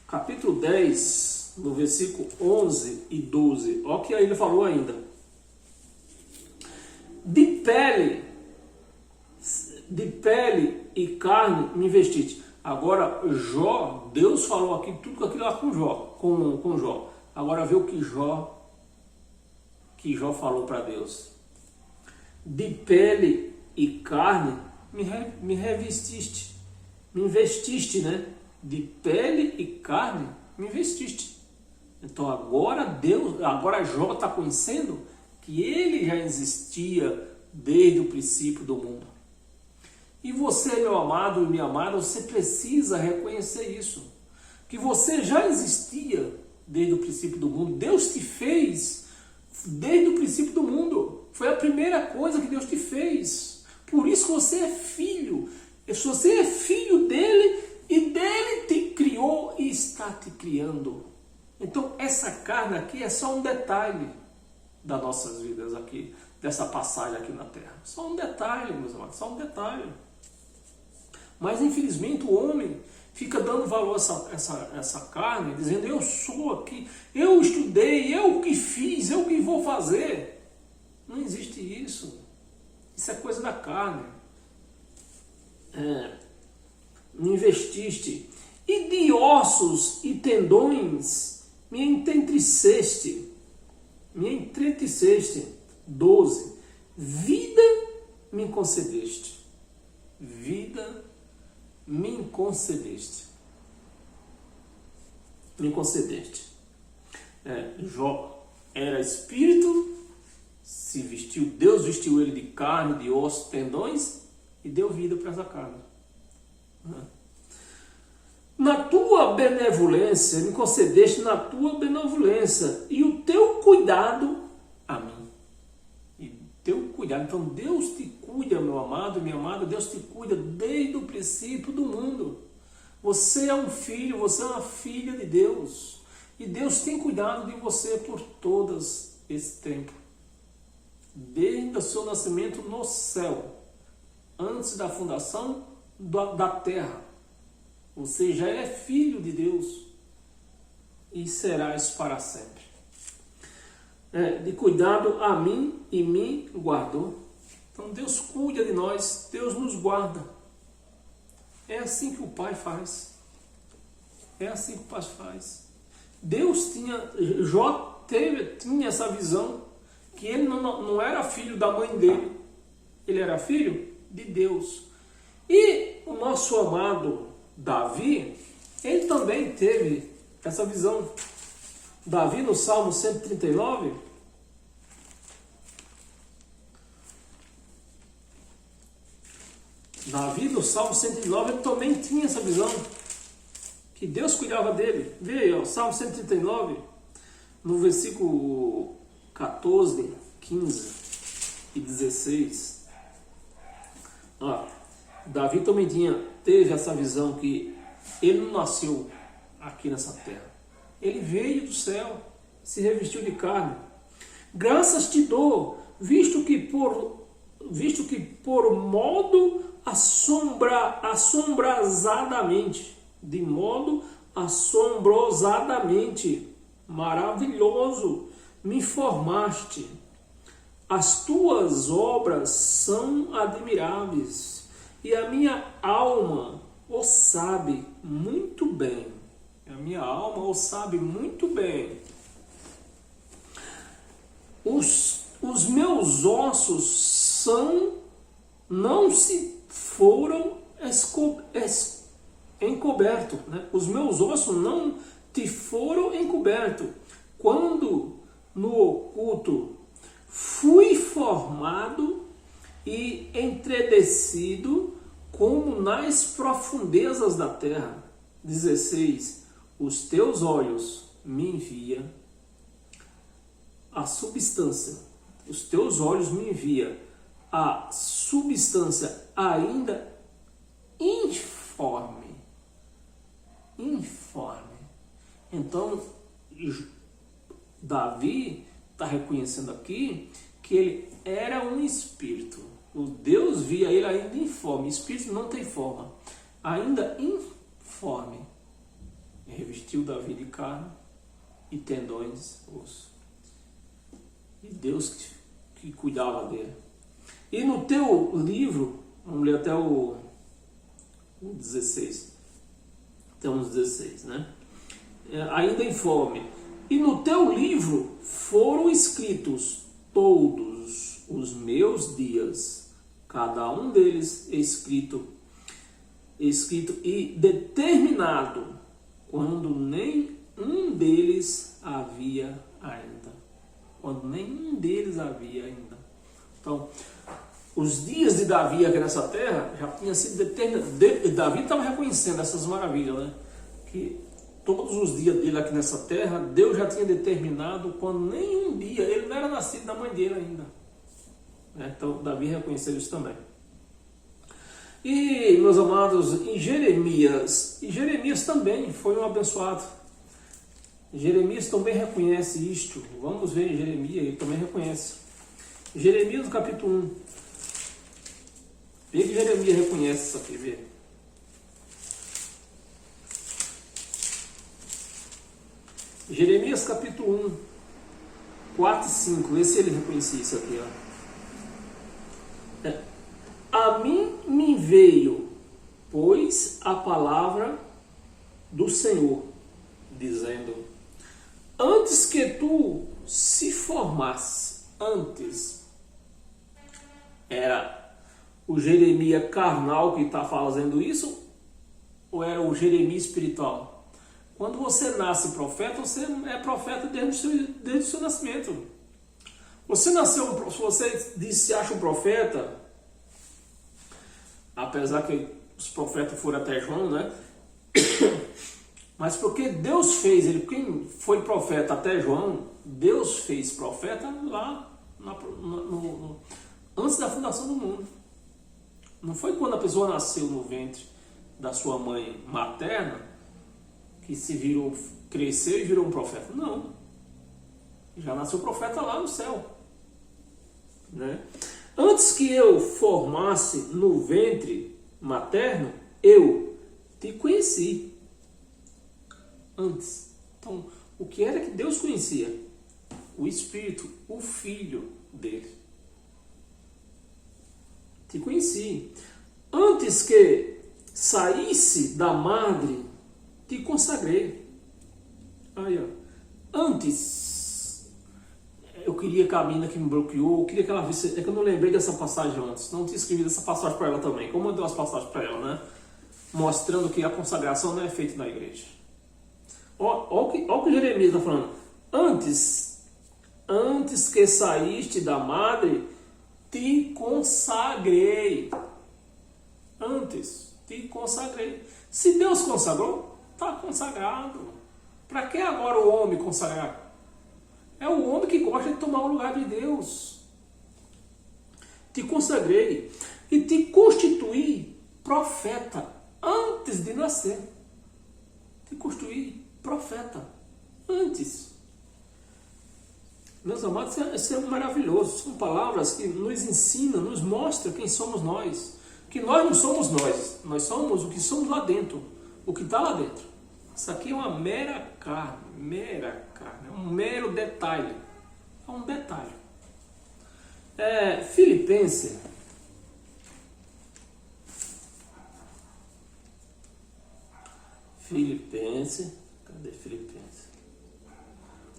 Capítulo 10, no versículo 11 e 12. Olha o que aí ele falou ainda. De pele e carne me vestiste. Agora, Jó, Deus falou aqui tudo aquilo lá com Jó. Agora vê o que Jó falou para Deus. De pele e carne me revestiste. Me investiste, né? De pele e carne me vestiste. Então agora Jó está conhecendo que ele já existia desde o princípio do mundo. E você, meu amado e minha amada, você precisa reconhecer isso. Que você já existia desde o princípio do mundo. Deus te fez desde o princípio do mundo. Foi a primeira coisa que Deus te fez. Por isso você é filho. Se você é filho dele e dele te criou e está te criando. Então essa carne aqui é só um detalhe das nossas vidas aqui, dessa passagem aqui na Terra. Só um detalhe, meus amados, só um detalhe. Mas infelizmente o homem fica dando valor a essa carne, dizendo, eu sou aqui, eu estudei, eu que fiz, eu que vou fazer. Não existe isso. Isso é coisa da carne. Me investiste, e de ossos e tendões me entreteceste. 12. Vida me concedeste. Vida me concedeste. Jó era espírito, se vestiu, Deus vestiu ele de carne, de ossos, tendões e deu vida para essa carne. Na tua benevolência, me concedeste na tua benevolência e o teu cuidado a mim. E teu cuidado, então Deus te cuida, meu amado, minha amada, Deus te cuida desde o princípio do mundo. Você é um filho, você é uma filha de Deus. E Deus tem cuidado de você por todos esse tempo. Desde o seu nascimento no céu, antes da fundação da terra. Você já é filho de Deus e serás para sempre. De cuidado a mim e me guardou. Então Deus cuida de nós, Deus nos guarda. É assim que o Pai faz. É assim que o Pai faz. Deus tinha, tinha essa visão que ele não era filho da mãe dele. Ele era filho de Deus. E o nosso amado Davi, ele também teve essa visão. Davi, no Salmo 139, Davi, no Salmo 139, ele também tinha essa visão, que Deus cuidava dele. Vê aí, ó, Salmo 139, no versículo 14, 15 e 16. Ó, Davi também teve essa visão que ele não nasceu aqui nessa terra. Ele veio do céu, se revestiu de carne. Graças te dou, visto que por modo de modo assombrosamente maravilhoso me formaste. As tuas obras são admiráveis, e a minha alma o sabe muito bem. A minha alma o sabe muito bem. Os meus ossos não se foram encobertos, né? Os meus ossos não te foram encobertos. Quando no oculto fui formado e entredecido como nas profundezas da terra. 16. Os teus olhos me enviam a substância. Os teus olhos me enviam a substância ainda informe. Então, Davi está reconhecendo aqui que ele era um espírito. O Deus via ele ainda informe. Espírito não tem forma. Ainda informe. Revestiu Davi de carne e tendões, osso. E Deus que cuidava dele. E no teu livro, vamos ler até o 16. Até uns 16, né? Ainda informe. E no teu livro foram escritos todos os meus dias, cada um deles escrito e determinado, quando nenhum deles havia ainda. Então, os dias de Davi aqui nessa terra já tinham sido determinados. Davi estava reconhecendo essas maravilhas, né? Que todos os dias dele aqui nessa terra, Deus já tinha determinado quando nenhum dia, ele não era nascido da mãe dele ainda. Então, Davi reconheceu isso também. E, meus amados, em Jeremias também foi um abençoado. Jeremias também reconhece isto. Vamos ver em Jeremias, ele também reconhece. Jeremias, no capítulo 1. Vê que Jeremias reconhece isso aqui, vê. Jeremias, capítulo 1, 4 e 5. Vê se ele reconhecia isso aqui, ó. A mim me veio, pois, a palavra do Senhor, dizendo: antes que tu se formasse, antes, era o Jeremias carnal que está fazendo isso, ou era o Jeremias espiritual? Quando você nasce profeta, você é profeta desde o seu nascimento. Você nasceu, se você se acha um profeta, apesar que os profetas foram até João, né? Mas porque Deus fez ele, quem foi profeta até João, Deus fez profeta lá antes da fundação do mundo. Não foi quando a pessoa nasceu no ventre da sua mãe materna que cresceu e virou um profeta. Não. Já nasceu profeta lá no céu, né? Antes que eu formasse no ventre materno, eu te conheci. Antes. Então, o que era que Deus conhecia? O Espírito, o Filho dele. Te conheci. Antes que saísse da madre, te consagrei. Aí, ó. Antes, eu queria que a mina que me bloqueou, eu queria que ela visse. É que eu não lembrei dessa passagem antes. Não tinha escrevido essa passagem para ela também. Como eu mandei umas passagens para ela, né? Mostrando que a consagração não é feita na igreja. Olha o que Jeremias está falando. Antes que saíste da madre, te consagrei. Antes, te consagrei. Se Deus consagrou, está consagrado. Para que agora o homem consagrar? É o homem que gosta de tomar o lugar de Deus. Te consagrei e te constituí profeta antes de nascer. Te constituí profeta antes. Meus amados, isso é maravilhoso. São palavras que nos ensinam, nos mostram quem somos nós. Que nós não somos nós somos o que somos lá dentro, o que está lá dentro. Isso aqui é uma mera carne, é um mero detalhe. É um detalhe. Filipenses. Cadê Filipenses?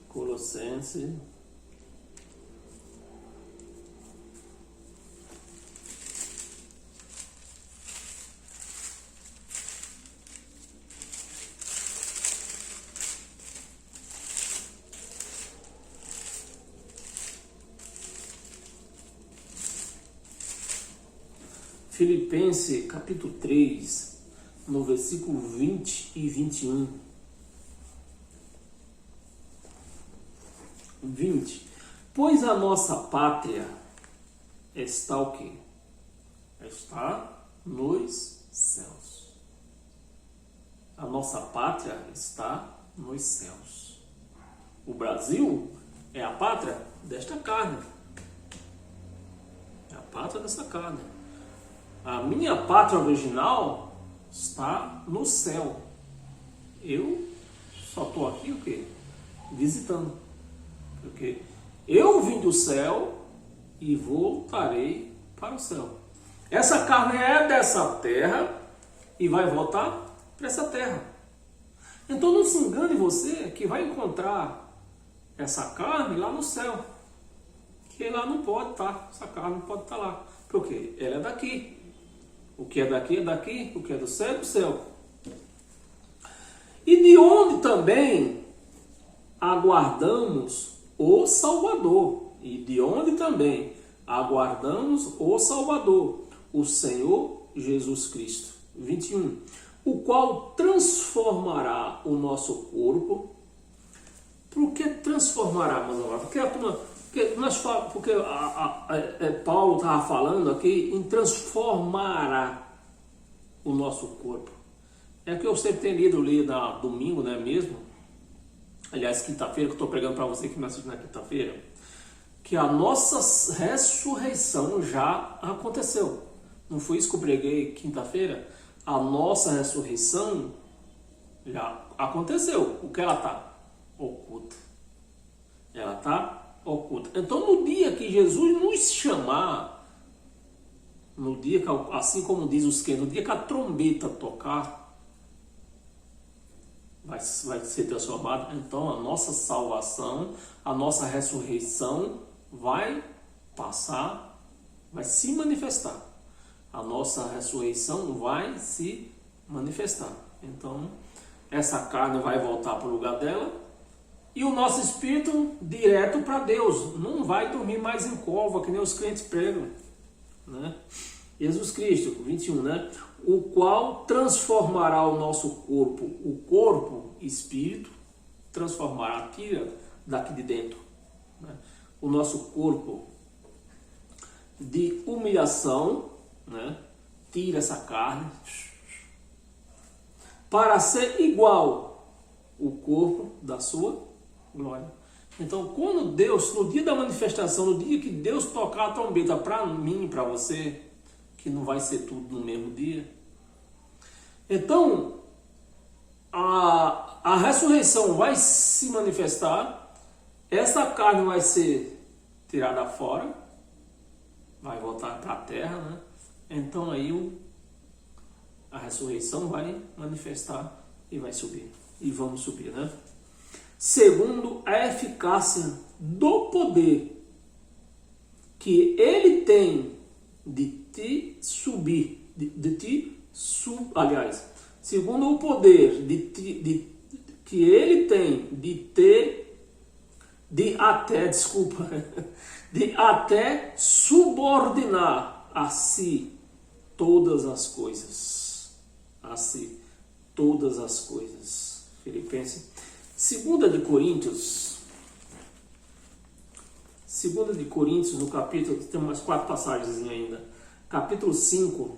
Colossenses. Filipenses capítulo 3, no versículo 20 e 21. 20. Pois a nossa pátria está o quê? Está nos céus. A nossa pátria está nos céus. O Brasil é a pátria desta carne. É a pátria dessa carne. A minha pátria original está no céu. Eu só estou aqui o quê? Visitando. Porque eu vim do céu e voltarei para o céu. Essa carne é dessa terra e vai voltar para essa terra. Então não se engane você que vai encontrar essa carne lá no céu. Que lá não pode estar. Essa carne não pode estar lá. Porque ela é daqui. O que é daqui é daqui, o que é do céu é do céu. E de onde também aguardamos o Salvador. E de onde também aguardamos o Salvador, o Senhor Jesus Cristo. 21. O qual transformará o nosso corpo. Por que transformará, meus amados? Porque Paulo estava falando aqui em transformar o nosso corpo. É que eu sempre tenho lido na domingo, não é mesmo? Aliás, quinta-feira, que eu estou pregando para você que me assiste na quinta-feira, que a nossa ressurreição já aconteceu. Não foi isso que eu preguei quinta-feira? A nossa ressurreição já aconteceu. O que ela está? Oculta. Ela está oculta. Então, no dia que Jesus nos chamar, no dia que, assim como diz os crentes, no dia que a trombeta tocar, vai ser transformado. Então, a nossa salvação, a nossa ressurreição vai passar, vai se manifestar. A nossa ressurreição vai se manifestar. Então, essa carne vai voltar para o lugar dela. E o nosso espírito direto para Deus. Não vai dormir mais em cova, que nem os crentes pregam. Né? Jesus Cristo, 21, né? O qual transformará o nosso corpo. O corpo, espírito, transformará, tira daqui de dentro. Né? O nosso corpo de humilhação, né? Tira essa carne. Para ser igual o corpo da sua glória. Então, quando Deus, no dia da manifestação, no dia que Deus tocar a trombeta para mim e para você, que não vai ser tudo no mesmo dia, então a ressurreição vai se manifestar, essa carne vai ser tirada fora, vai voltar para a terra, né? Então aí a ressurreição vai manifestar e vai subir. E vamos subir, né? Segundo, a eficácia do poder que ele tem de te subir, aliás, segundo o poder que ele tem de até subordinar a si todas as coisas. A si todas as coisas. Filipenses. 2 de Coríntios, no capítulo, tem umas 4 passagens ainda. Capítulo 5,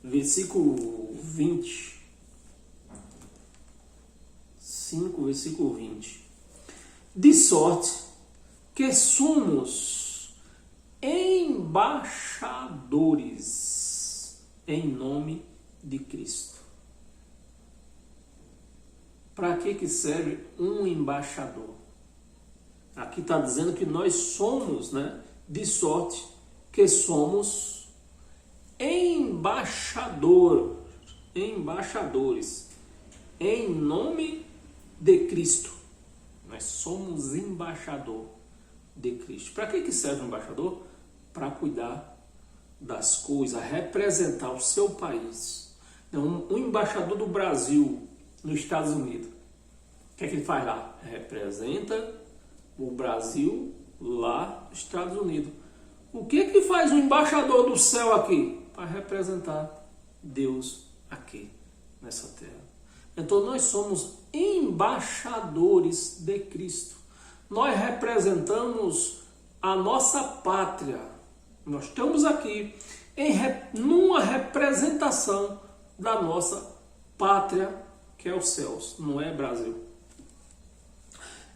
versículo 20. 5, versículo 20. De sorte que somos embaixadores em nome de Cristo. Para que serve um embaixador? Aqui está dizendo que nós somos, né? De sorte que somos embaixadores em nome de Cristo. Nós somos embaixador de Cristo. Para que serve um embaixador? Para cuidar das coisas, representar o seu país. Então, um embaixador do Brasil nos Estados Unidos, o que é que ele faz lá? Representa o Brasil lá nos Estados Unidos. O que é que faz o embaixador do céu aqui? Para representar Deus aqui, nessa terra. Então nós somos embaixadores de Cristo. Nós representamos a nossa pátria. Nós estamos aqui numa representação da nossa pátria, que é os céus, não é Brasil.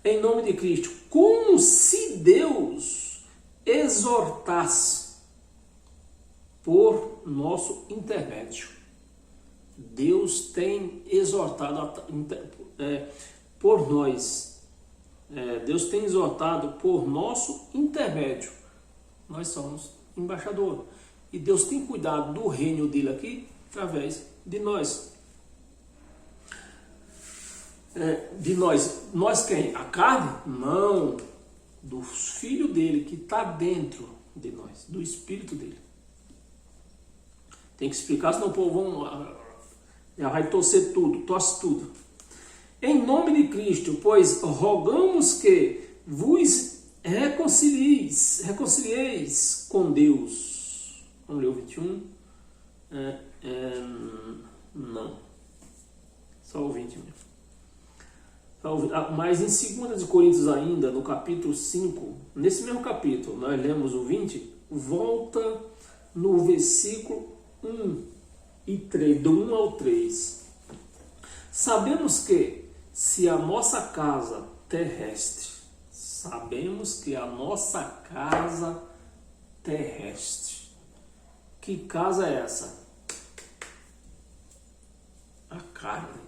Em nome de Cristo, como se Deus exortasse por nosso intermédio. Deus tem exortado por nós. Deus tem exortado por nosso intermédio. Nós somos embaixador. E Deus tem cuidado do reino dele aqui através de nós. De nós. Nós quem? A carne? Não. Do Filho dele que está dentro de nós. Do Espírito dele. Tem que explicar, senão o povo já vai torcer tudo, torce tudo. Em nome de Cristo, pois rogamos que vos reconcilieis com Deus. Vamos ler o 21? Não. Só o 20 mesmo. Mas em 2 de Coríntios ainda, no capítulo 5, nesse mesmo capítulo, nós lemos o 20, volta no versículo 1 e 3, do 1 ao 3. Sabemos que se a nossa casa terrestre, que casa é essa? A carne.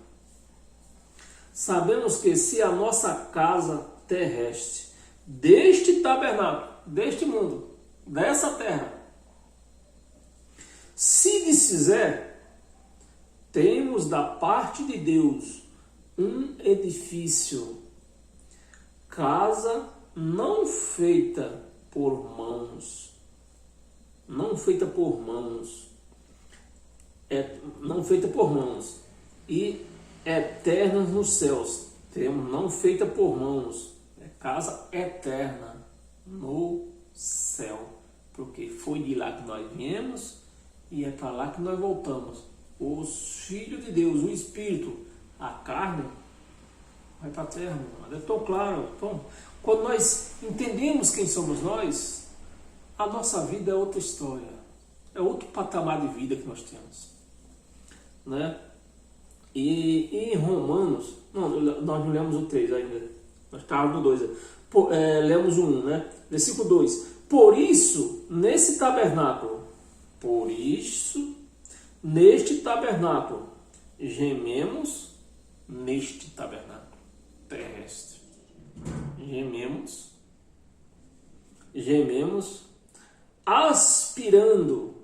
Sabemos que se a nossa casa terrestre, deste tabernáculo, deste mundo, dessa terra, se desfizer, temos da parte de Deus um edifício, casa não feita por mãos, e eternas nos céus. Temos não feita por mãos, casa eterna no céu, porque foi de lá que nós viemos e é para lá que nós voltamos. Os filhos de Deus, o Espírito, a carne vai para a terra. É tão claro. Então, quando nós entendemos quem somos nós, a nossa vida é outra história, é outro patamar de vida que nós temos, né? E em Romanos, nós não lemos o 3 ainda, nós estávamos no 2, lemos o 1, né? Versículo 2, por isso, neste tabernáculo, gememos neste tabernáculo terrestre, gememos, aspirando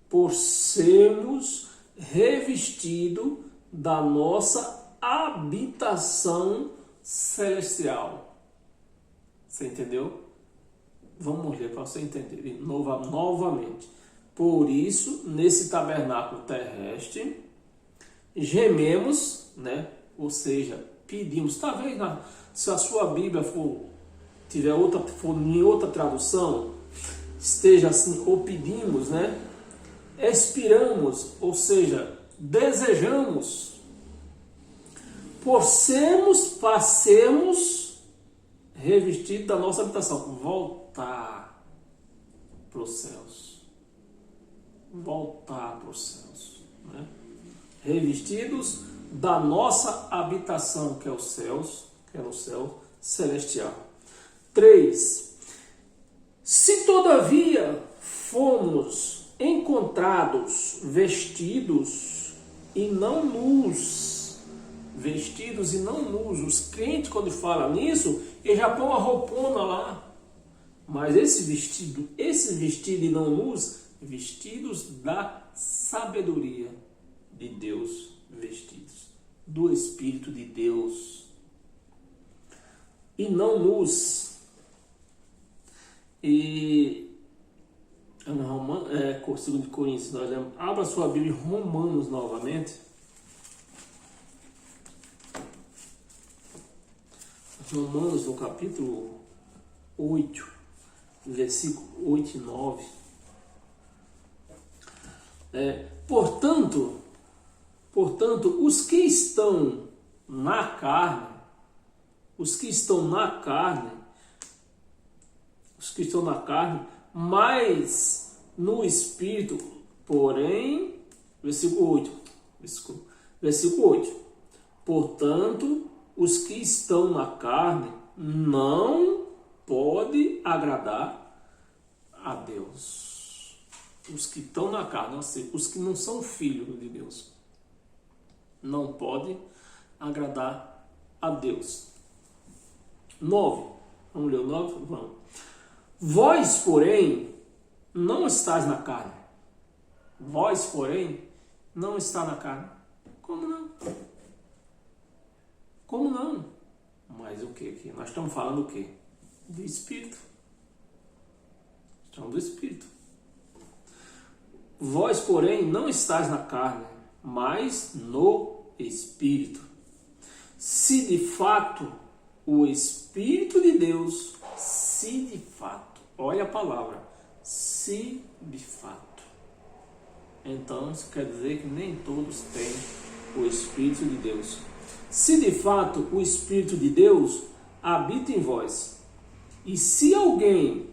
por sermos revestidos da nossa habitação celestial. Você entendeu? Vamos ler para você entender novamente. Por isso, nesse tabernáculo terrestre, gememos, né? Ou seja, pedimos. Talvez se a sua Bíblia for em outra tradução, esteja assim, ou pedimos, né? Expiramos, ou seja, desejamos, por sermos revestidos da nossa habitação, voltar para os céus, né? Revestidos da nossa habitação, que é os céus, que é no céu celestial. 3. Se todavia fomos encontrados vestidos e não nus, os crentes, quando falam nisso, eles já põem uma roupona lá, mas esse vestido e não nus, vestidos da sabedoria de Deus, vestidos do Espírito de Deus e não nus. E 2 Coríntios, nós lemos. Abra sua Bíblia em Romanos novamente. Romanos, no capítulo 8, versículo 8 e 9. Portanto, os que estão na carne, mas no Espírito, porém, versículo 8, portanto, os que estão na carne não podem agradar a Deus. Os que estão na carne, ou seja, os que não são filhos de Deus, não podem agradar a Deus. 9. Vamos ler o 9? Vamos. Vós, porém, não estáis na carne. Vós, porém, não está na carne. Como não? Como não? Mas o que aqui? Nós estamos falando o quê? Do Espírito. Estamos do Espírito. Vós, porém, não estáis na carne, mas no Espírito. Se de fato o Espírito de Deus, olha a palavra, se de fato. Então, isso quer dizer que nem todos têm o Espírito de Deus. Se de fato o Espírito de Deus habita em vós, e se alguém,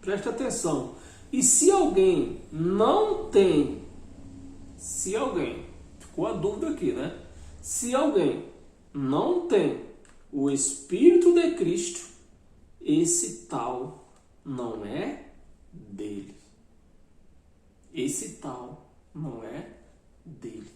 preste atenção, e se alguém não tem, ficou a dúvida aqui, né? Se alguém não tem o Espírito de Cristo, esse tal não é dele. Esse tal não é dele.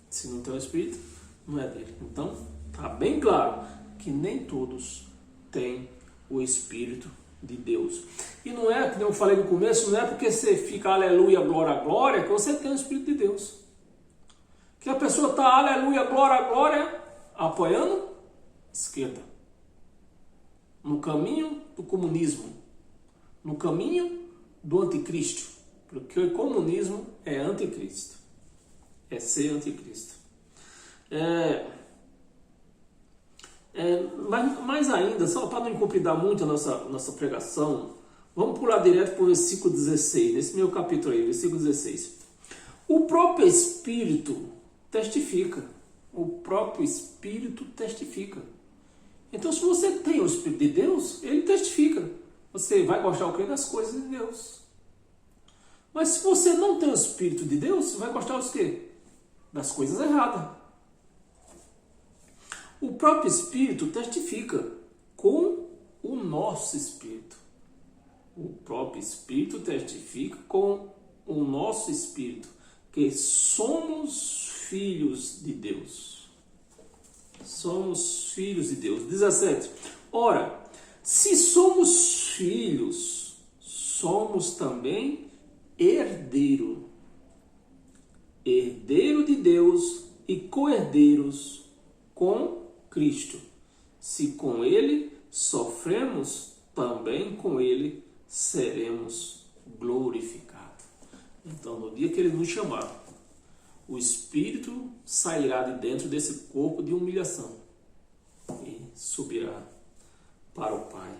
Se não tem o Espírito, não é dele. Então, tá bem claro que nem todos têm o Espírito de Deus. E não é, como eu falei no começo, não é porque você fica aleluia, glória, glória, que você tem o Espírito de Deus. Que a pessoa está aleluia, glória, glória, apoiando esquerda. No caminho do comunismo. No caminho do anticristo. Porque o comunismo é anticristo. É ser anticristo. Mas ainda, só para não incompridar muito a nossa pregação, vamos pular direto para o versículo 16, nesse meu capítulo aí, versículo 16. O próprio Espírito testifica. O próprio Espírito testifica. Então, se você tem o Espírito de Deus, ele testifica. Você vai gostar o quê? Das coisas de Deus. Mas se você não tem o Espírito de Deus, você vai gostar dos quê? Das coisas erradas. O próprio Espírito testifica com o nosso Espírito. O próprio Espírito testifica com o nosso Espírito que somos filhos de Deus. Somos filhos de Deus. 17. Ora, se somos filhos, somos também herdeiro de Deus e co-herdeiros com Cristo. Se com Ele sofremos, também com Ele seremos glorificados. Então, no dia que Ele nos chamar, o Espírito sairá de dentro desse corpo de humilhação e subirá para o Pai.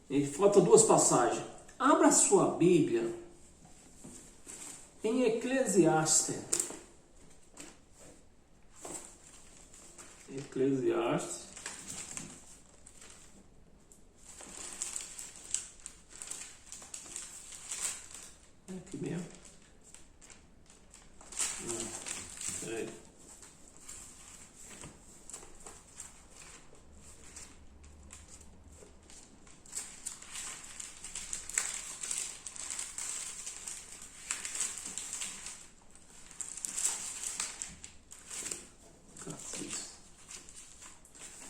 E faltam duas passagens. Abra sua Bíblia em Eclesiastes. Eclesiastes. É aqui mesmo. Peraí.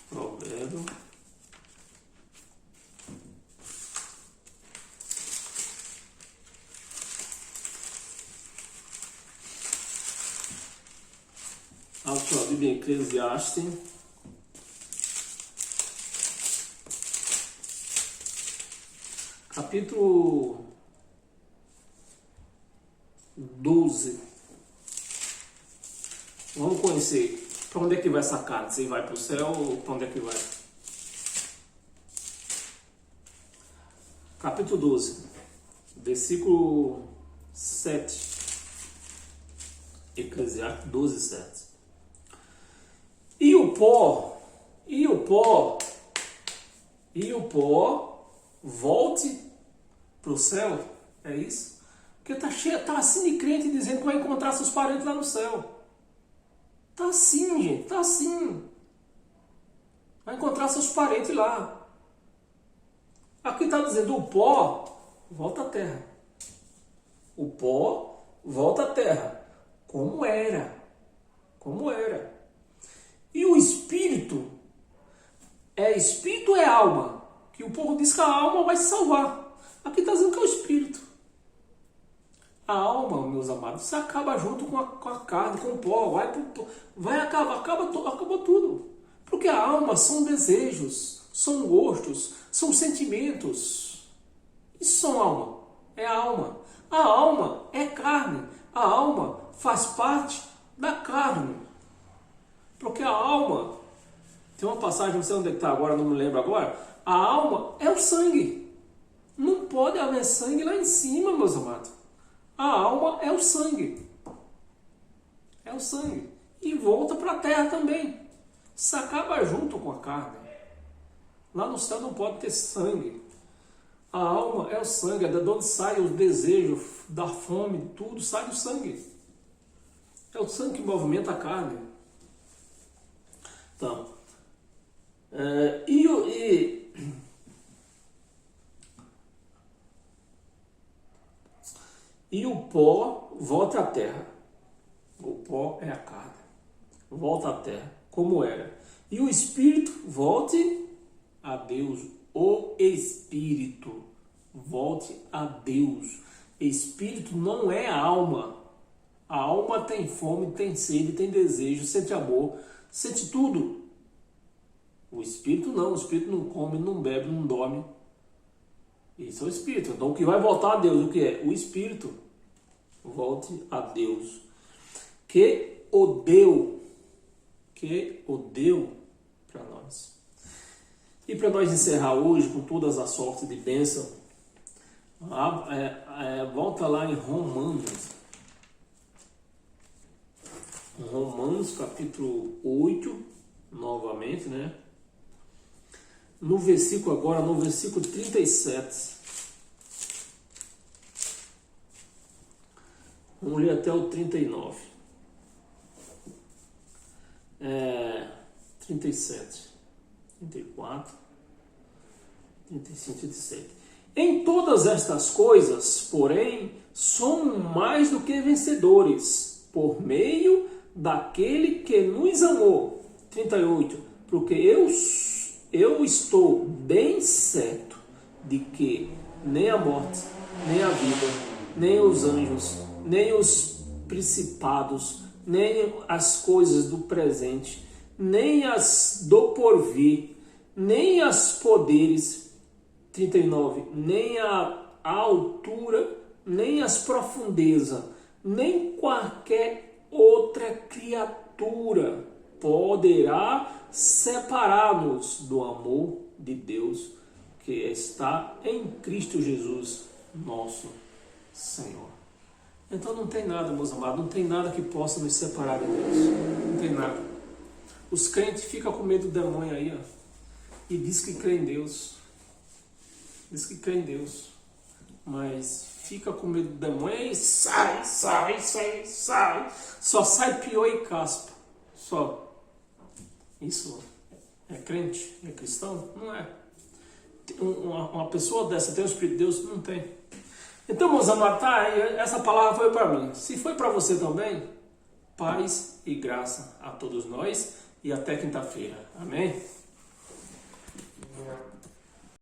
Provérbio. A sua Bíblia em Eclesiastes. Capítulo 12. Vamos conhecer. Para onde é que vai essa carne? Se vai para o céu ou para onde é que vai? Capítulo 12, versículo 7. Eclesiastes 12, 7. E o pó volte para o céu. É isso? Porque tá assim de crente dizendo que vai encontrar seus parentes lá no céu. Tá assim, gente, tá assim. Vai encontrar seus parentes lá. Aqui está dizendo: o pó volta à terra. O pó volta à terra. Como era. Como era. E o espírito ou é alma? Que o povo diz que a alma vai se salvar. Aqui está dizendo que é o espírito. A alma, meus amados, se acaba junto com a carne, com o pó, acaba tudo. Porque a alma são desejos, são gostos, são sentimentos. Isso são alma, é a alma. A alma é carne, a alma faz parte da carne. Porque a alma, tem uma passagem, não sei onde está agora, não me lembro agora, a alma é o sangue. Não pode haver sangue lá em cima, meus amados. A alma é o sangue. É o sangue. E volta para a terra também. Se acaba junto com a carne. Lá no céu não pode ter sangue. A alma é o sangue. É de onde sai os desejos, da fome, tudo sai do sangue. É o sangue que movimenta a carne. Então, e o pó volta à terra. O pó é a carne. Volta à terra, como era. E o espírito volte a Deus. O espírito volte a Deus. Espírito não é alma. A alma tem fome, tem sede, tem desejo, sente amor, sente tudo. O espírito não. O espírito não come, não bebe, não dorme. Isso é o espírito. Então o que vai voltar a Deus, o que é? O espírito. Volte a Deus. Que o deu para nós. E para nós encerrar hoje com todas as sortes de bênção, volta lá em Romanos. Romanos capítulo 8, novamente, né? No versículo 37. Vamos ler até o 39. 37, 34, 35, 37. Em todas estas coisas, porém, somos mais do que vencedores, por meio daquele que nos amou. 38. Porque eu estou bem certo de que nem a morte, nem a vida, nem os anjos, nem os principados, nem as coisas do presente, nem as do porvir, nem as poderes, 39, nem a altura, nem as profundezas, nem qualquer outra criatura poderá separar-nos do amor de Deus que está em Cristo Jesus, nosso Senhor. Então não tem nada, meus amados, não tem nada que possa nos separar de Deus. Não tem nada. Os crentes ficam com medo do demônio aí, ó, e diz que crê em Deus. Diz que crê em Deus. Mas fica com medo do demônio e sai. Só sai pior e caspa. Só. Isso é crente? É cristão? Não é. Uma pessoa dessa tem o Espírito de Deus? Não tem. Então, meus amados, essa palavra foi para mim. Se foi para você também, paz e graça a todos nós e até quinta-feira. Amém?